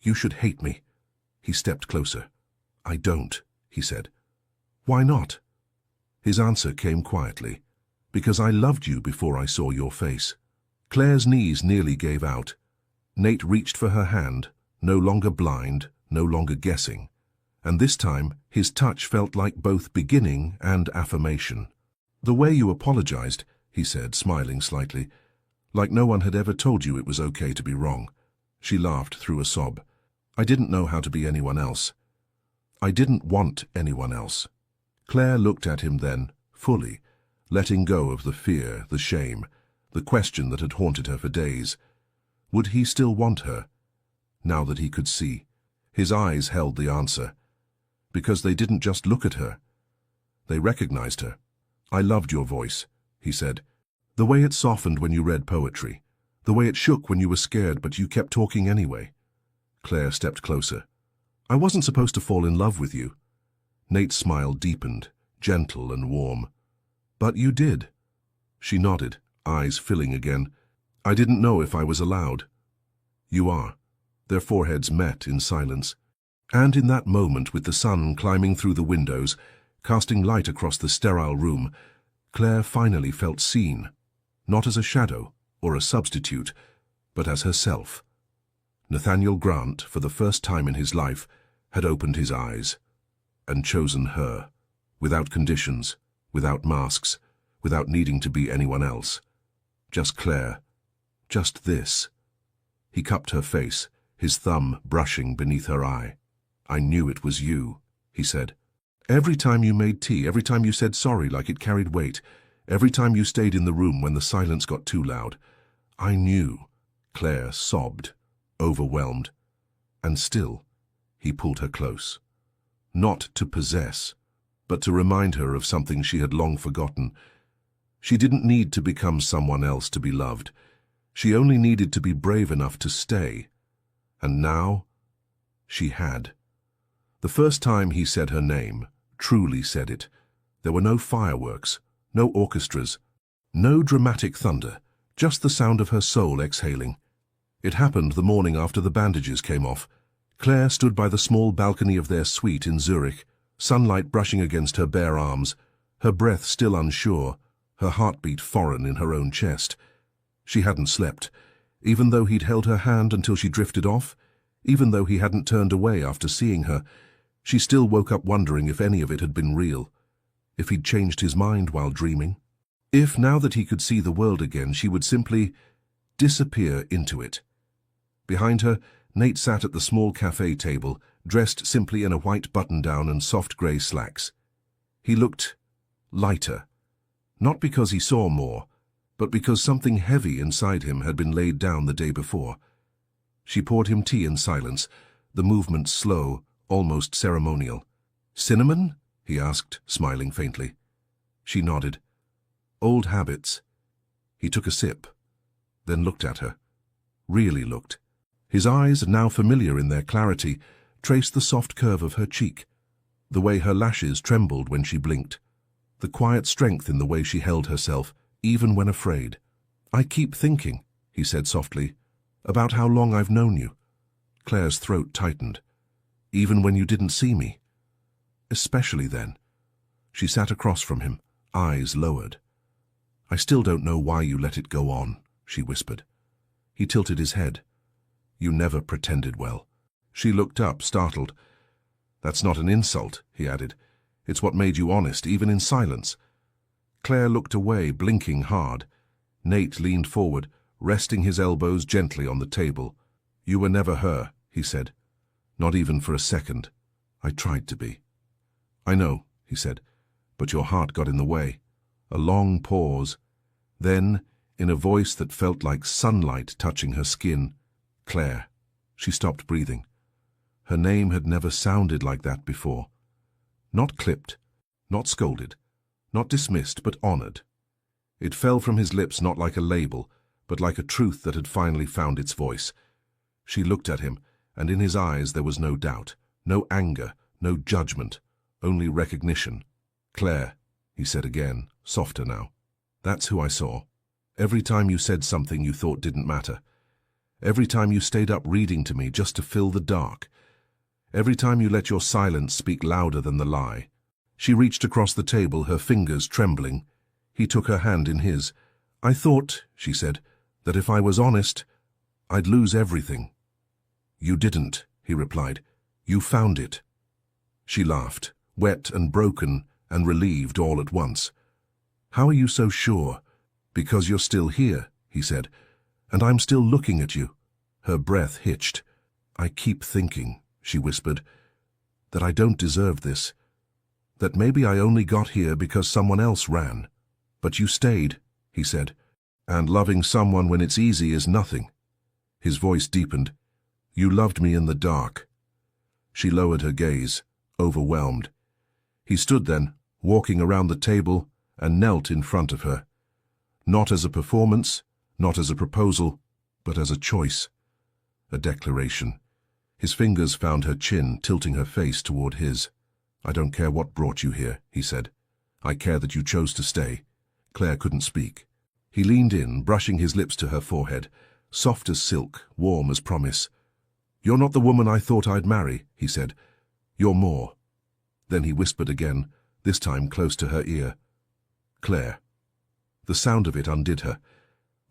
"You should hate me." He stepped closer. "I don't," he said. "Why not?" His answer came quietly. "Because I loved you before I saw your face." Claire's knees nearly gave out. Nate reached for her hand, no longer blind, no longer guessing. And this time, his touch felt like both beginning and affirmation. "The way you apologized," he said, smiling slightly, "like no one had ever told you it was okay to be wrong." She laughed through a sob. "I didn't know how to be anyone else. I didn't want anyone else." Claire looked at him then, fully, letting go of the fear, the shame, the question that had haunted her for days. Would he still want her, now that he could see? His eyes held the answer. Because they didn't just look at her. They recognized her. "I loved your voice," he said. "The way it softened when you read poetry. The way it shook when you were scared, but you kept talking anyway." Claire stepped closer. "I wasn't supposed to fall in love with you." Nate's smile deepened, gentle and warm. "But you did." She nodded, eyes filling again. "I didn't know if I was allowed." "You are." Their foreheads met in silence. And in that moment, with the sun climbing through the windows, casting light across the sterile room, Claire finally felt seen, not as a shadow or a substitute, but as herself. Nathaniel Grant, for the first time in his life, had opened his eyes and chosen her, without conditions, without masks, without needing to be anyone else. Just Claire. Just this. He cupped her face, his thumb brushing beneath her eye. "I knew it was you," he said. "Every time you made tea, every time you said sorry like it carried weight, every time you stayed in the room when the silence got too loud. I knew." Claire sobbed, overwhelmed. And still, he pulled her close. Not to possess, but to remind her of something she had long forgotten. She didn't need to become someone else to be loved. She only needed to be brave enough to stay. And now, she had. The first time he said her name, truly said it, there were no fireworks, no orchestras, no dramatic thunder, just the sound of her soul exhaling. It happened the morning after the bandages came off. Claire stood by the small balcony of their suite in Zurich, sunlight brushing against her bare arms, her breath still unsure, her heartbeat foreign in her own chest. She hadn't slept, even though he'd held her hand until she drifted off, even though he hadn't turned away after seeing her. She still woke up wondering if any of it had been real, if he'd changed his mind while dreaming. If, now that he could see the world again, she would simply disappear into it. Behind her, Nate sat at the small cafe table, dressed simply in a white button-down and soft grey slacks. He looked lighter, not because he saw more, but because something heavy inside him had been laid down the day before. She poured him tea in silence, the movement slow, almost ceremonial. "Cinnamon?" he asked, smiling faintly. She nodded. "Old habits." He took a sip, then looked at her. Really looked. His eyes, now familiar in their clarity, traced the soft curve of her cheek, the way her lashes trembled when she blinked, the quiet strength in the way she held herself, even when afraid. "I keep thinking," he said softly, "about how long I've known you." Claire's throat tightened. "Even when you didn't see me?" "Especially then." She sat across from him, eyes lowered. "I still don't know why you let it go on," she whispered. He tilted his head. "You never pretended well." She looked up, startled. "That's not an insult," he added. "It's what made you honest, even in silence." Claire looked away, blinking hard. Nate leaned forward, resting his elbows gently on the table. "You were never her," he said. "Not even for a second. I tried to be." "I know," he said, "but your heart got in the way." A long pause. Then, in a voice that felt like sunlight touching her skin, "Claire." She stopped breathing. Her name had never sounded like that before. Not clipped, not scolded, not dismissed, but honored. It fell from his lips not like a label, but like a truth that had finally found its voice. She looked at him, and in his eyes there was no doubt, no anger, no judgment, only recognition. "Claire," he said again, softer now. "That's who I saw. Every time you said something you thought didn't matter. Every time you stayed up reading to me just to fill the dark. Every time you let your silence speak louder than the lie." She reached across the table, her fingers trembling. He took her hand in his. "I thought," she said, "that if I was honest, I'd lose everything." "You didn't," he replied. "You found it." She laughed, wet and broken and relieved all at once. "How are you so sure?" "Because you're still here," he said, "and I'm still looking at you." Her breath hitched. "I keep thinking," she whispered, "that I don't deserve this. That maybe I only got here because someone else ran. But you stayed," he said, "and loving someone when it's easy is nothing." His voice deepened. "You loved me in the dark." She lowered her gaze, overwhelmed. He stood then, walking around the table, and knelt in front of her. Not as a performance, not as a proposal, but as a choice. A declaration. His fingers found her chin, tilting her face toward his. "I don't care what brought you here," he said. "I care that you chose to stay." Claire couldn't speak. He leaned in, brushing his lips to her forehead, soft as silk, warm as promise. "You're not the woman I thought I'd marry," he said. "You're more." Then he whispered again, this time close to her ear. "Claire." The sound of it undid her,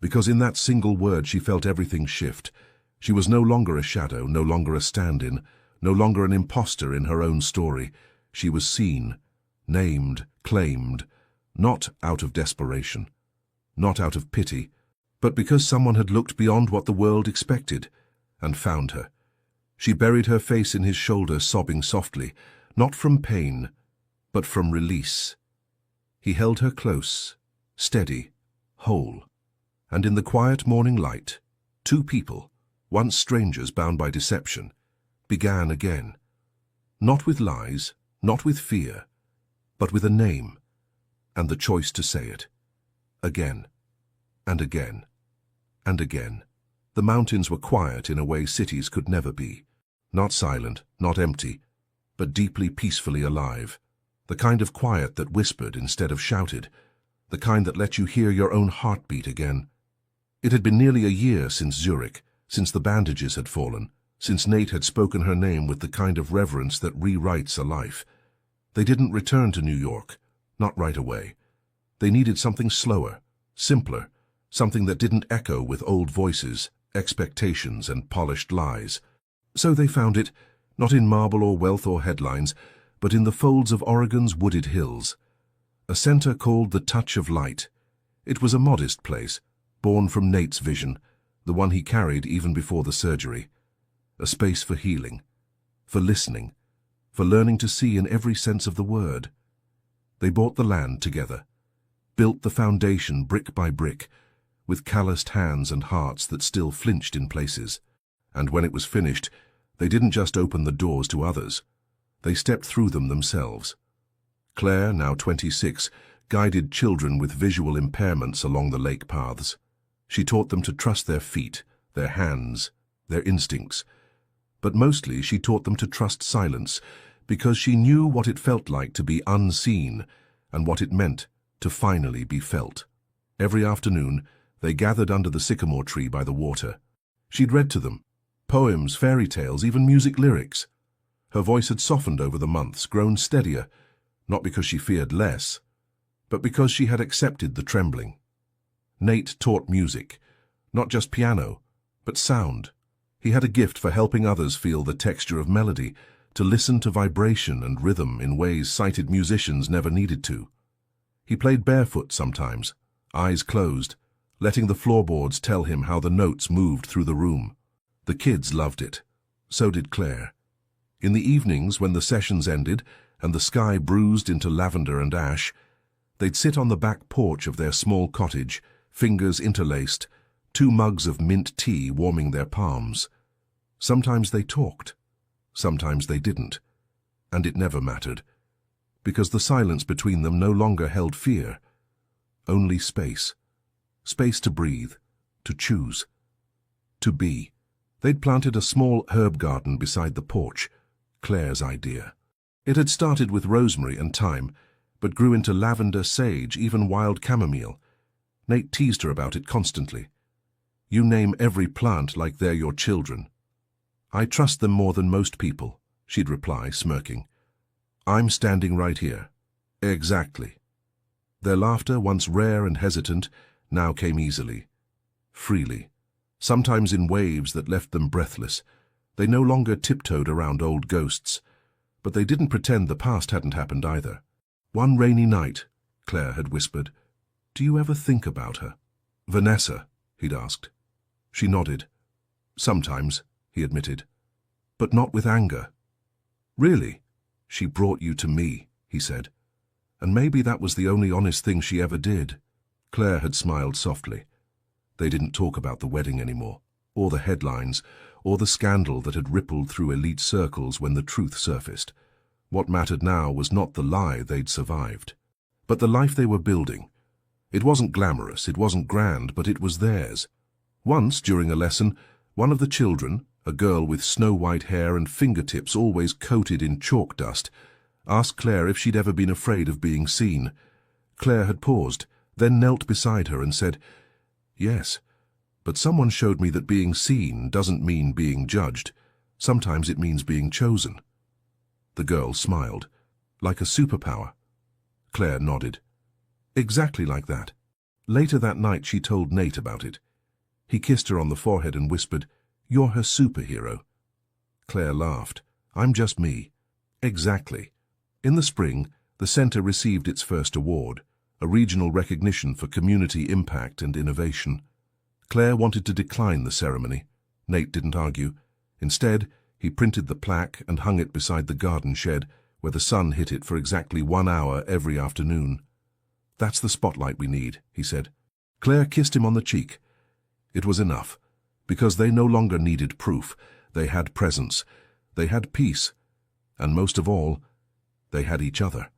because in that single word she felt everything shift. She was no longer a shadow, no longer a stand-in, no longer an imposter in her own story. She was seen, named, claimed, not out of desperation, not out of pity, but because someone had looked beyond what the world expected and found her. She buried her face in his shoulder, sobbing softly, not from pain, but from release. He held her close, steady, whole, and in the quiet morning light, two people, once strangers bound by deception, began again. Not with lies, not with fear, but with a name, and the choice to say it. Again, and again, and again. The mountains were quiet in a way cities could never be. Not silent, not empty, but deeply peacefully alive. The kind of quiet that whispered instead of shouted. The kind that let you hear your own heartbeat again. It had been nearly a year since Zurich, since the bandages had fallen, since Nate had spoken her name with the kind of reverence that rewrites a life. They didn't return to New York, not right away. They needed something slower, simpler, something that didn't echo with old voices, expectations, and polished lies. So they found it, not in marble or wealth or headlines, but in the folds of Oregon's wooded hills. A center called the Touch of Light. It was a modest place, born from Nate's vision, the one he carried even before the surgery. A space for healing, for listening, for learning to see in every sense of the word. They bought the land together, built the foundation brick by brick, with calloused hands and hearts that still flinched in places. And when it was finished, they didn't just open the doors to others. They stepped through them themselves. Claire, now 26, guided children with visual impairments along the lake paths. She taught them to trust their feet, their hands, their instincts. But mostly she taught them to trust silence, because she knew what it felt like to be unseen and what it meant to finally be felt. Every afternoon, they gathered under the sycamore tree by the water. She'd read to them, poems, fairy tales, even music lyrics. Her voice had softened over the months, grown steadier, not because she feared less, but because she had accepted the trembling. Nate taught music, not just piano, but sound. He had a gift for helping others feel the texture of melody, to listen to vibration and rhythm in ways sighted musicians never needed to. He played barefoot sometimes, eyes closed, letting the floorboards tell him how the notes moved through the room. The kids loved it. So did Claire. In the evenings, when the sessions ended and the sky bruised into lavender and ash, they'd sit on the back porch of their small cottage, fingers interlaced, 2 mugs of mint tea warming their palms. Sometimes they talked, sometimes they didn't, and it never mattered, because the silence between them no longer held fear, only space. Space to breathe, to choose, to be. They'd planted a small herb garden beside the porch, Claire's idea. It had started with rosemary and thyme, but grew into lavender, sage, even wild chamomile. Nate teased her about it constantly. "You name every plant like they're your children." "I trust them more than most people," she'd reply, smirking. "I'm standing right here." "Exactly." Their laughter, once rare and hesitant, now came easily, freely, sometimes in waves that left them breathless. They no longer tiptoed around old ghosts, but they didn't pretend the past hadn't happened either. "One rainy night," Claire had whispered. "Do you ever think about her?" "Vanessa?" he'd asked. She nodded. "Sometimes," he admitted, "but not with anger." "Really?" "She brought you to me," he said. "And maybe that was the only honest thing she ever did." Claire had smiled softly. They didn't talk about the wedding anymore, or the headlines, or the scandal that had rippled through elite circles when the truth surfaced. What mattered now was not the lie they'd survived, but the life they were building. It wasn't glamorous, it wasn't grand, but it was theirs. Once, during a lesson, one of the children, a girl with snow-white hair and fingertips always coated in chalk dust, asked Claire if she'd ever been afraid of being seen. Claire had paused, then knelt beside her and said, "Yes, but someone showed me that being seen doesn't mean being judged. Sometimes it means being chosen." The girl smiled. "Like a superpower?" Claire nodded. "Exactly like that." Later that night she told Nate about it. He kissed her on the forehead and whispered, "You're her superhero." Claire laughed. "I'm just me." Exactly. In the spring, the center received its first award, a regional recognition for community impact and innovation. Claire wanted to decline the ceremony. Nate didn't argue. Instead, he printed the plaque and hung it beside the garden shed, where the sun hit it for exactly 1 hour every afternoon. "That's the spotlight we need," he said. Claire kissed him on the cheek. It was enough, because they no longer needed proof. They had presence. They had peace. And most of all, they had each other.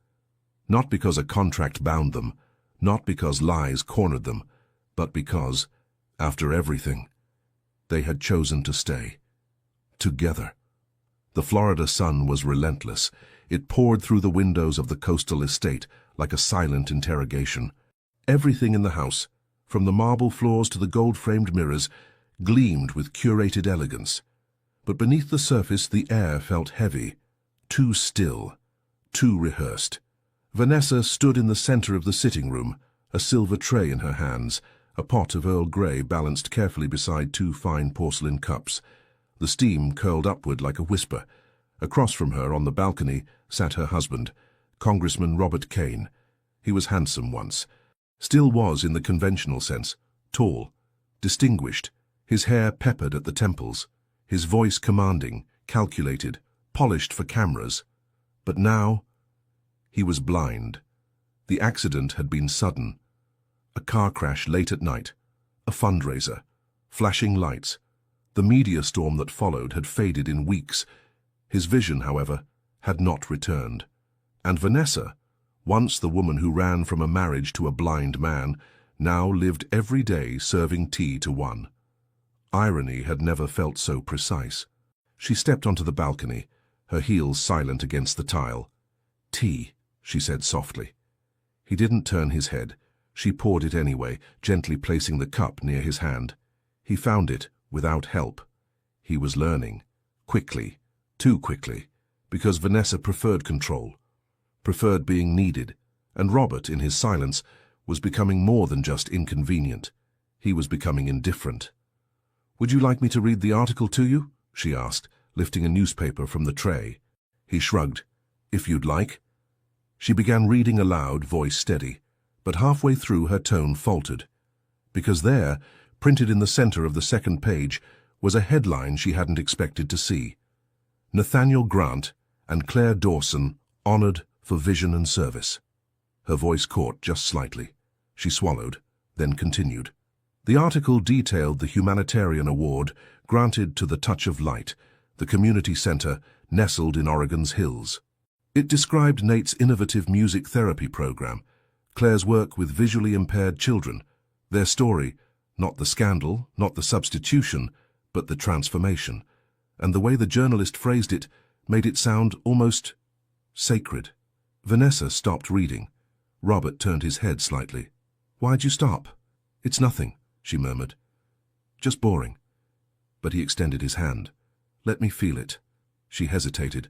Not because a contract bound them, not because lies cornered them, but because, after everything, they had chosen to stay. Together. The Florida sun was relentless. It poured through the windows of the coastal estate like a silent interrogation. Everything in the house, from the marble floors to the gold-framed mirrors, gleamed with curated elegance. But beneath the surface the air felt heavy, too still, too rehearsed. Vanessa stood in the center of the sitting room, a silver tray in her hands, a pot of Earl Grey balanced carefully beside 2 fine porcelain cups. The steam curled upward like a whisper. Across from her on the balcony sat her husband, Congressman Robert Kane. He was handsome once. Still was in the conventional sense, tall, distinguished, his hair peppered at the temples, his voice commanding, calculated, polished for cameras. But now, he was blind. The accident had been sudden. A car crash late at night, a fundraiser, flashing lights. The media storm that followed had faded in weeks. His vision, however, had not returned. And Vanessa, once the woman who ran from a marriage to a blind man, now lived every day serving tea to one. Irony had never felt so precise. She stepped onto the balcony, her heels silent against the tile. "Tea," she said softly. He didn't turn his head. She poured it anyway, gently placing the cup near his hand. He found it, without help. He was learning. Quickly. Too quickly. Because Vanessa preferred control. Preferred being needed. And Robert, in his silence, was becoming more than just inconvenient. He was becoming indifferent. "Would you like me to read the article to you?" she asked, lifting a newspaper from the tray. He shrugged. "If you'd like." She began reading aloud, voice steady, but halfway through her tone faltered. Because there, printed in the center of the second page, was a headline she hadn't expected to see. "Nathaniel Grant and Claire Dawson honored for vision and service." Her voice caught just slightly. She swallowed, then continued. The article detailed the humanitarian award granted to the Touch of Light, the community center nestled in Oregon's hills. It described Nate's innovative music therapy program, Claire's work with visually impaired children, their story, not the scandal, not the substitution, but the transformation. And the way the journalist phrased it made it sound almost Sacred. Vanessa stopped reading. Robert turned his head slightly. "Why'd you stop?" "It's nothing," she murmured. "Just boring." But he extended his hand. "Let me feel it." She hesitated,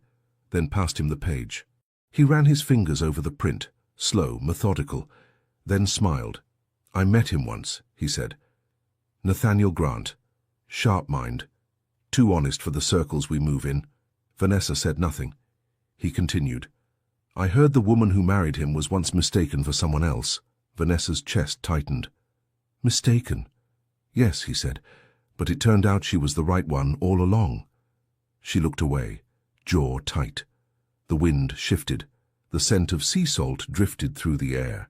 then passed him the page. He ran his fingers over the print, slow, methodical, then smiled. "I met him once," he said. "Nathaniel Grant. Sharp mind. Too honest for the circles we move in." Vanessa said nothing. He continued. "I heard the woman who married him was once mistaken for someone else." Vanessa's chest tightened. "Mistaken?" "Yes," he said, "but it turned out she was the right one all along." She looked away, jaw tight. The wind shifted. The scent of sea salt drifted through the air.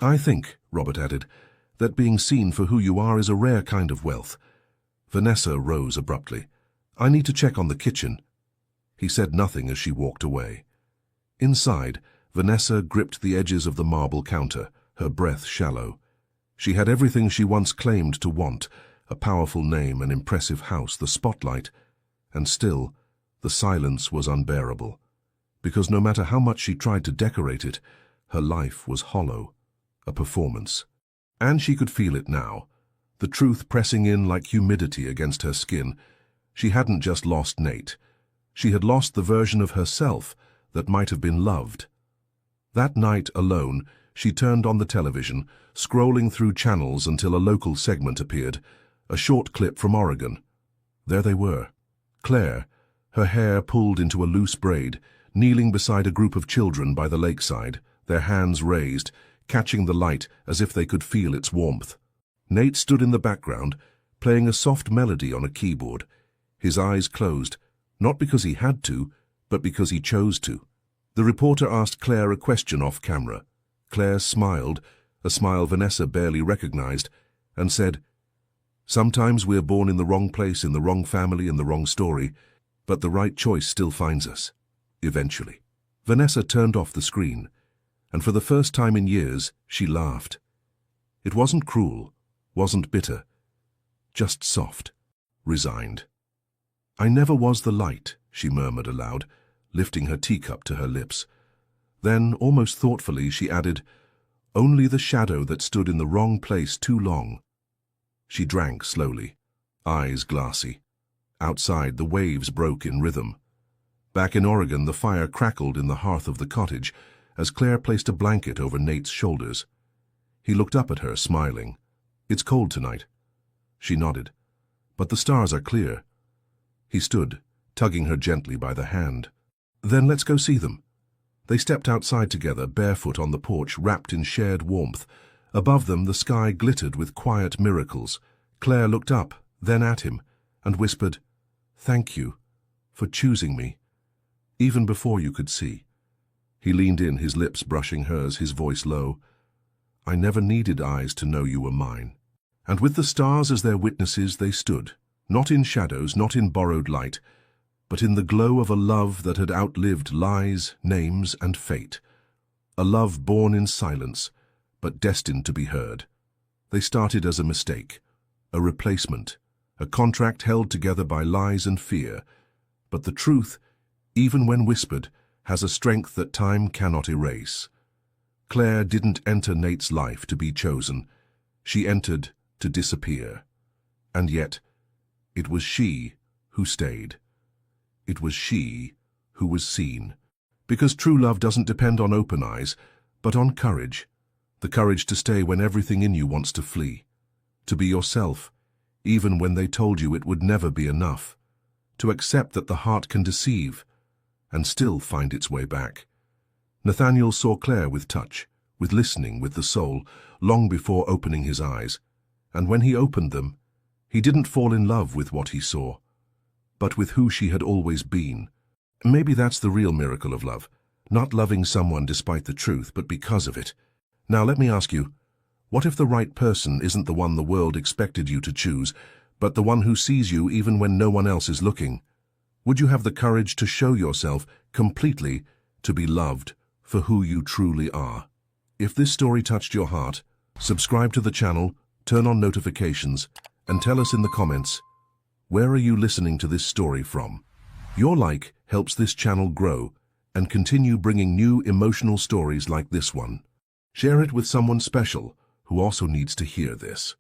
"I think," Robert added, "that being seen for who you are is a rare kind of wealth." Vanessa rose abruptly. "I need to check on the kitchen." He said nothing as she walked away. Inside, Vanessa gripped the edges of the marble counter, her breath shallow. She had everything she once claimed to want, a powerful name, an impressive house, the spotlight, and still, the silence was unbearable, because no matter how much she tried to decorate it, her life was hollow, a performance. And she could feel it now, the truth pressing in like humidity against her skin. She hadn't just lost Nate. She had lost the version of herself that might have been loved. That night, alone, she turned on the television, scrolling through channels until a local segment appeared, a short clip from Oregon. There they were. Claire, her hair pulled into a loose braid, kneeling beside a group of children by the lakeside, their hands raised, catching the light as if they could feel its warmth. Nate stood in the background, playing a soft melody on a keyboard, his eyes closed, not because he had to, but because he chose to. The reporter asked Claire a question off camera. Claire smiled, a smile Vanessa barely recognized, and said, "Sometimes we're born in the wrong place, in the wrong family, in the wrong story, but the right choice still finds us. Eventually." Vanessa turned off the screen, and for the first time in years, she laughed. It wasn't cruel, wasn't bitter, just soft, resigned. "I never was the light," she murmured aloud, lifting her teacup to her lips. Then, almost thoughtfully, she added, "Only the shadow that stood in the wrong place too long." She drank slowly, eyes glassy. Outside, the waves broke in rhythm. Back in Oregon, the fire crackled in the hearth of the cottage as Claire placed a blanket over Nate's shoulders. He looked up at her, smiling. "It's cold tonight." She nodded. "But the stars are clear." He stood, tugging her gently by the hand. "Then let's go see them." They stepped outside together, barefoot on the porch, wrapped in shared warmth. Above them, the sky glittered with quiet miracles. Claire looked up, then at him, and whispered, "Thank you for choosing me, even before you could see." He leaned in, his lips brushing hers, his voice low. "I never needed eyes to know you were mine." And with the stars as their witnesses, they stood, not in shadows, not in borrowed light, but in the glow of a love that had outlived lies, names, and fate. A love born in silence, but destined to be heard. They started as a mistake, a replacement, a contract held together by lies and fear. But the truth, even when whispered, has a strength that time cannot erase. Claire didn't enter Nate's life to be chosen. She entered to disappear. And yet, it was she who stayed. It was she who was seen. Because true love doesn't depend on open eyes, but on courage. The courage to stay when everything in you wants to flee. To be yourself, even when they told you it would never be enough. To accept that the heart can deceive, and still find its way back. Nathaniel saw Claire with touch, with listening, with the soul, long before opening his eyes. And when he opened them, he didn't fall in love with what he saw, but with who she had always been. Maybe that's the real miracle of love, not loving someone despite the truth, but because of it. Now let me ask you, what if the right person isn't the one the world expected you to choose, but the one who sees you even when no one else is looking? Would you have the courage to show yourself completely, to be loved for who you truly are? If this story touched your heart, subscribe to the channel, turn on notifications, and tell us in the comments, where are you listening to this story from? Your like helps this channel grow and continue bringing new emotional stories like this one. Share it with someone special who also needs to hear this.